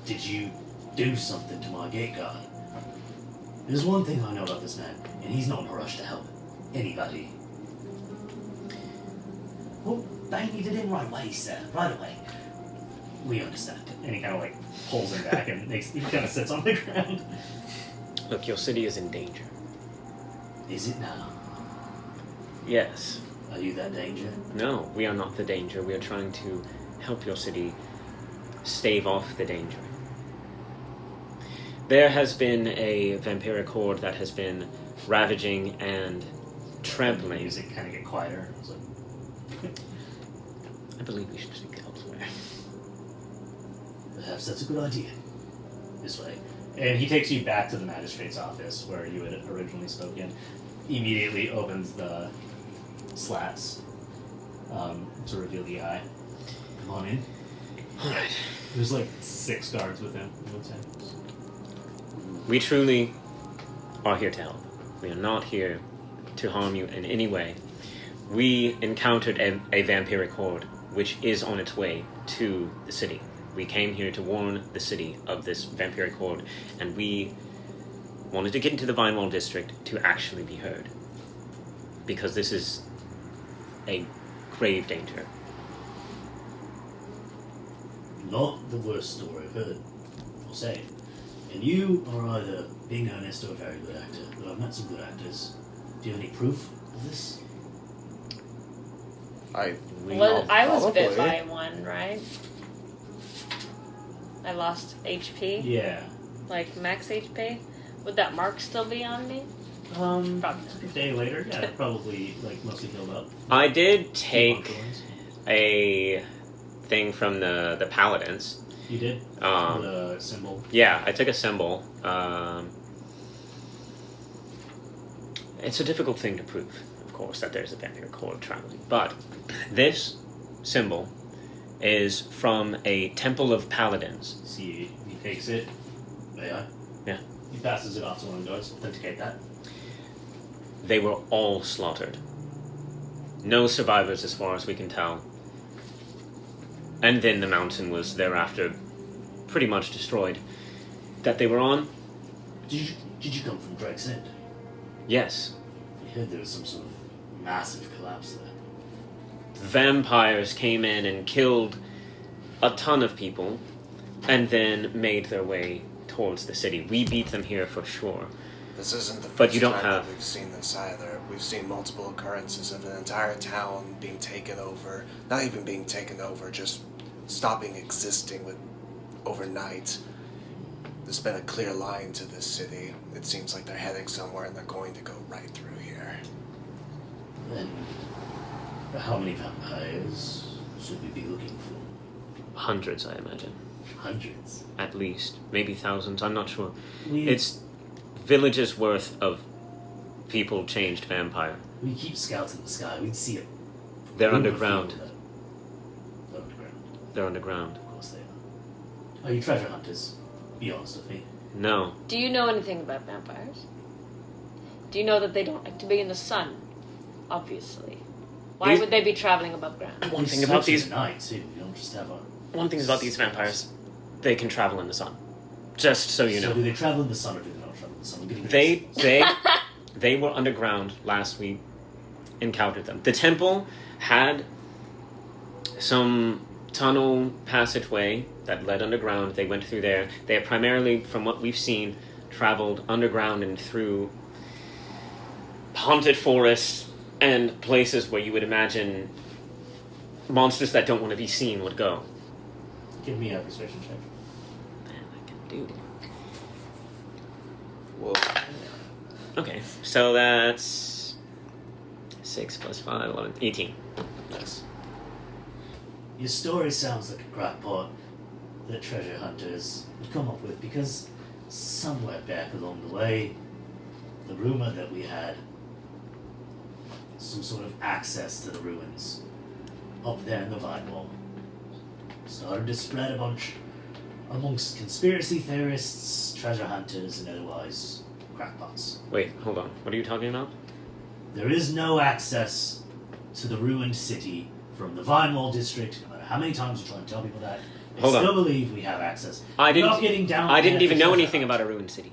did you do something to my gate guard? There's one thing I know about this man, and he's not in a rush to help anybody. Well, they needed in right away, sir. Right away. We understand. And he kind of like pulls him back and he kind of sits on the ground. Look, your city is in danger. Is it now? Yes. Are you that danger? No, we are not the danger. We are trying to help your city stave off the danger. There has been a vampiric horde that has been ravaging and The trampling. music kind of get quieter. It's like, I believe we should speak elsewhere. Perhaps that's a good idea. This way. and he takes you back to the magistrate's office where you had originally spoken. Immediately opens the slats to reveal the eye. Come on in. Alright. There's like 6 guards with him, I would say. We truly are here to help. We are not here to harm you in any way. We encountered a vampiric horde, which is on its way to the city. We came here to warn the city of this vampiric horde, and we wanted to get into the Vinewall district to actually be heard. Because this is a grave danger. Not the worst story I've heard, I'll say. And you are either being earnest or a very good actor, but I've met some good actors. Do you have any proof of this? I was bit probably. by one, right? I lost HP, Yeah. like max HP. Would that mark still be on me? Probably not. A day later, yeah, probably like mostly healed up. I did take Afterwards. a thing from the paladins. You did? Um, The symbol. Yeah, I took a symbol. It's a difficult thing to prove, of course, that there's a vampire horde traveling. But this symbol is from a temple of paladins. See, he takes it. May I? Yeah. He passes it off to one of the guards. Authenticate that. They were all slaughtered. No survivors as far as we can tell. And then the mountain was thereafter pretty much destroyed. That they were on? Did you come from Drake's End? Yes. I heard there was some sort of massive collapse there. Vampires came in and killed a ton of people and then made their way towards the city. We beat them here for sure. This isn't the first But you don't time have- that we've seen this either. We've seen multiple occurrences of an entire town being taken over. Not even being taken over, just stopping existing with overnight. There's been a clear line to this city. It seems like they're heading somewhere and they're going to go right through here. Then, how many vampires should we be looking for? Hundreds, I imagine. Hundreds. At least. Maybe thousands, I'm not sure. We It's villages worth of people changed vampire. we keep scouts in the sky. We'd see it. They're We would underground. feel that. They're underground. They're underground. Of course they are. Are you treasure hunters? Be honest with me. No. Do you know anything about vampires? Do you know that they don't like to be in the sun? Obviously. Why These- would they be traveling above ground? One We thing about switch these at night too. We don't just have our. one thing about these vampires, they can travel in the sun. Just so you So know. do they travel in the sun or do they not travel in the sun? I'm getting They confused. they were underground last we encountered them. The temple had some tunnel passageway that led underground. They went through there. They have primarily, from what we've seen, traveled underground and through haunted forests and places where you would imagine monsters that don't want to be seen would go. Give me a persuasion check. Man, I can do. Whoa. Okay, so that's 6 plus 5, 11, 18. Nice. Your story sounds like a crackpot that treasure hunters would come up with because somewhere back along the way, the rumor that we had some sort of access to the ruins up there in the Vine Wall started to spread a bunch amongst conspiracy theorists, treasure hunters, and otherwise crackpots. Wait, hold on. What are you talking about? There is no access to the ruined city from the Vine Wall district, no matter how many times you try to tell people that. They Hold on. still believe we have access. I We're not didn't. getting down I there didn't to even know treasure anything hunt. about a ruined city.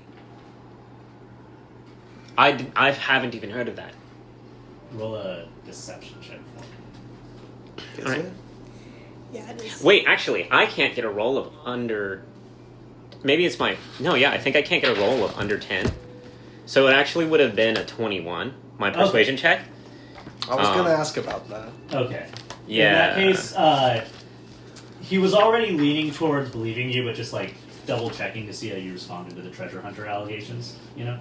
I haven't even heard of that. Roll a deception check for me. Is Alright. it? Yeah, it is. Wait, actually, I can't get a roll of under. Maybe it's my. No, yeah, I think I can't get a roll of under 10. So it actually would have been a 21, my persuasion check. I was gonna ask about that. Okay. Yeah. In that case, he was already leaning towards believing you, but just like double checking to see how you responded to the treasure hunter allegations, you know?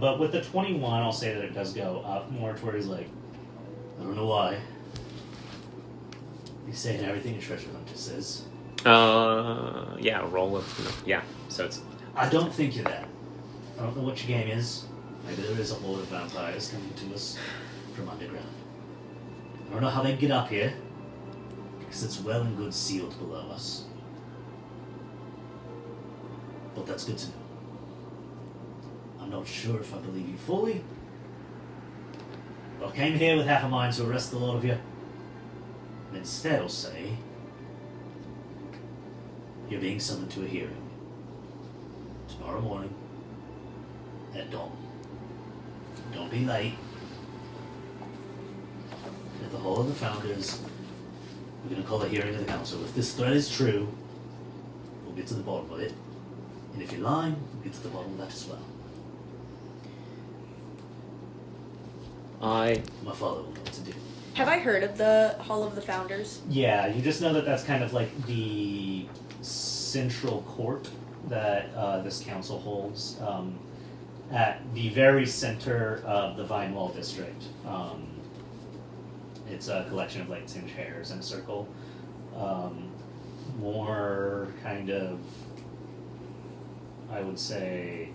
But with the 21, I'll say that it does go up more towards like, I don't know why. He's saying everything a treasure hunter says. Yeah, a roll of. Yeah, so it's. I don't think you're that. I don't know what your game is. Maybe there is a horde of vampires coming to us from underground. I don't know how they get up here, because it's well and good sealed below us. But that's good to know. I'm not sure if I believe you fully. But I came here with half a mind to arrest the lot of you. And instead I'll say, you're being summoned to a hearing. Tomorrow morning, at dawn. Don't be late. At the Hall of the Founders, we're going to call a hearing of the council. If this threat is true, we'll get to the bottom of it. And if you're lying, we'll get to the bottom of that as well. My father will know what to do. Have I heard of the Hall of the Founders? yeah, you just know that that's kind of like the central court that this council holds at the very center of the Vine Wall district. It's a collection of like 10 chairs in a circle. More kind of, I would say,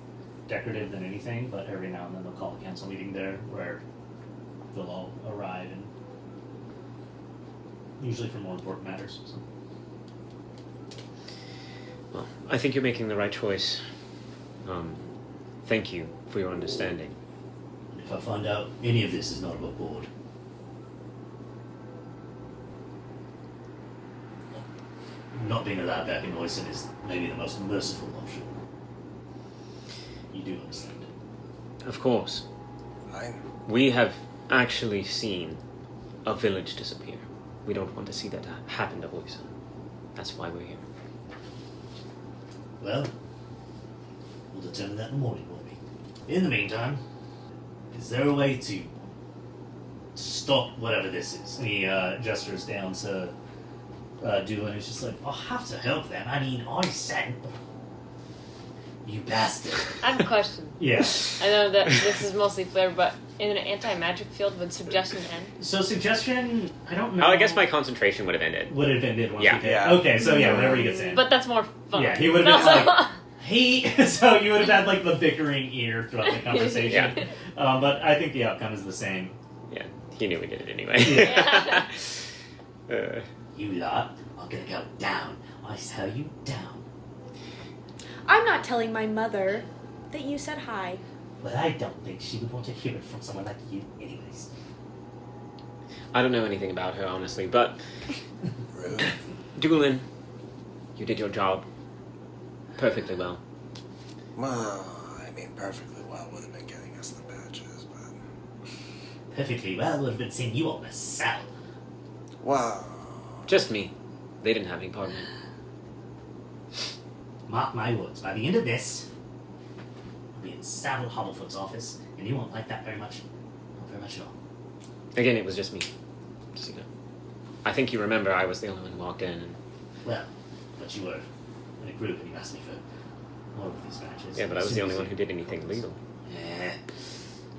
decorative than anything, but every now and then they'll call a council meeting there where they'll all arrive, and usually for more important matters. So. Well, I think you're making the right choice. Thank you for your understanding. And if I find out any of this is not above board, not being allowed back in Oisin is maybe the most merciful option. You do understand. Of course. Fine. We have actually seen a village disappear. We don't want to see that happen to Oisin. That's why we're here. Well, we'll determine that in the morning, won't we? In the meantime, is there a way to stop whatever this is? And he gestures down to Doolin. He's just like, I'll have to help them. I mean, I said... You bastard. I have a question. yeah. I know that this is mostly flavor, but in an anti-magic field, would suggestion end? So suggestion, I don't know. Oh, I guess my concentration would have ended. would have ended once Yeah. we did. Yeah. Okay, so yeah, whenever he gets in. But that's more fun. Yeah, he would have been Also- like, so you would have had like the bickering ear throughout the conversation. Yeah. But I think the outcome is the same. Yeah, he knew we did it anyway. Yeah. You lot are gonna go down. I tell you, down. I'm not telling my mother that you said hi. But I don't think she would want to hear it from someone like you anyways. I don't know anything about her, honestly, but Rude. Doolin, you did your job perfectly well. Well, I mean, perfectly well would have been getting us the badges, but... Perfectly well would have been seeing you on the cell. Wow. Just me. They didn't have any part in it. Mark my words, by the end of this, I'll be in Savile Hobblefoot's office, and you won't like that very much. Not very much at all. Again, it was just me. Just, you know. I think you remember I was the only one who walked in. And, Well, but you were in a group and you asked me for more of these badges. yeah, but I was As the soon only as one you- who did anything illegal. Yeah.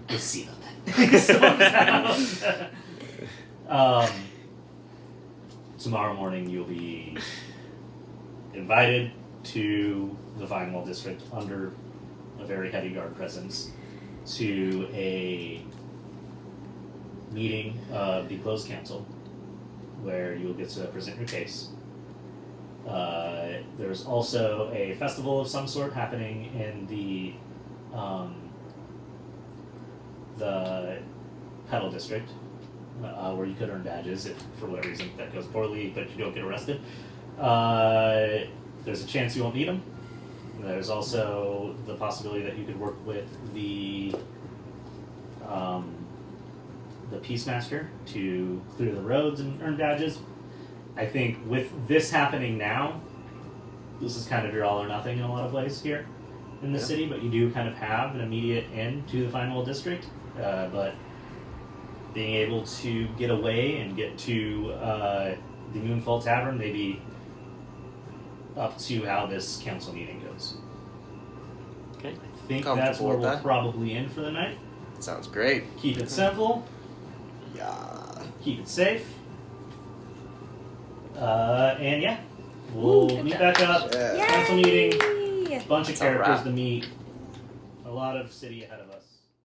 We'll see about that. Tomorrow morning you'll be invited to the Vine Wall district under a very heavy guard presence, to a meeting of the closed council, where you will get to present your case. There's also a festival of some sort happening in the Pedal District, where you could earn badges if, for whatever reason, that goes poorly, but you don't get arrested. There's a chance you won't need them. There's also the possibility that you could work with the Peacemaster to clear the roads and earn badges. I think with this happening now, this is kind of your all or nothing in a lot of ways here in the city, but you do kind of have an immediate end to the final district. But being able to get away and get to the Moonfall Tavern may be up to how this council meeting goes. Okay. I think that's Comfortable where with we'll that? probably end for the night. Sounds great. Keep it simple. Yeah. Keep it safe. And yeah, we'll Good meet job. back up. Yeah. Council meeting. Yay! Bunch of That's a characters wrap. to meet. A lot of city ahead of us.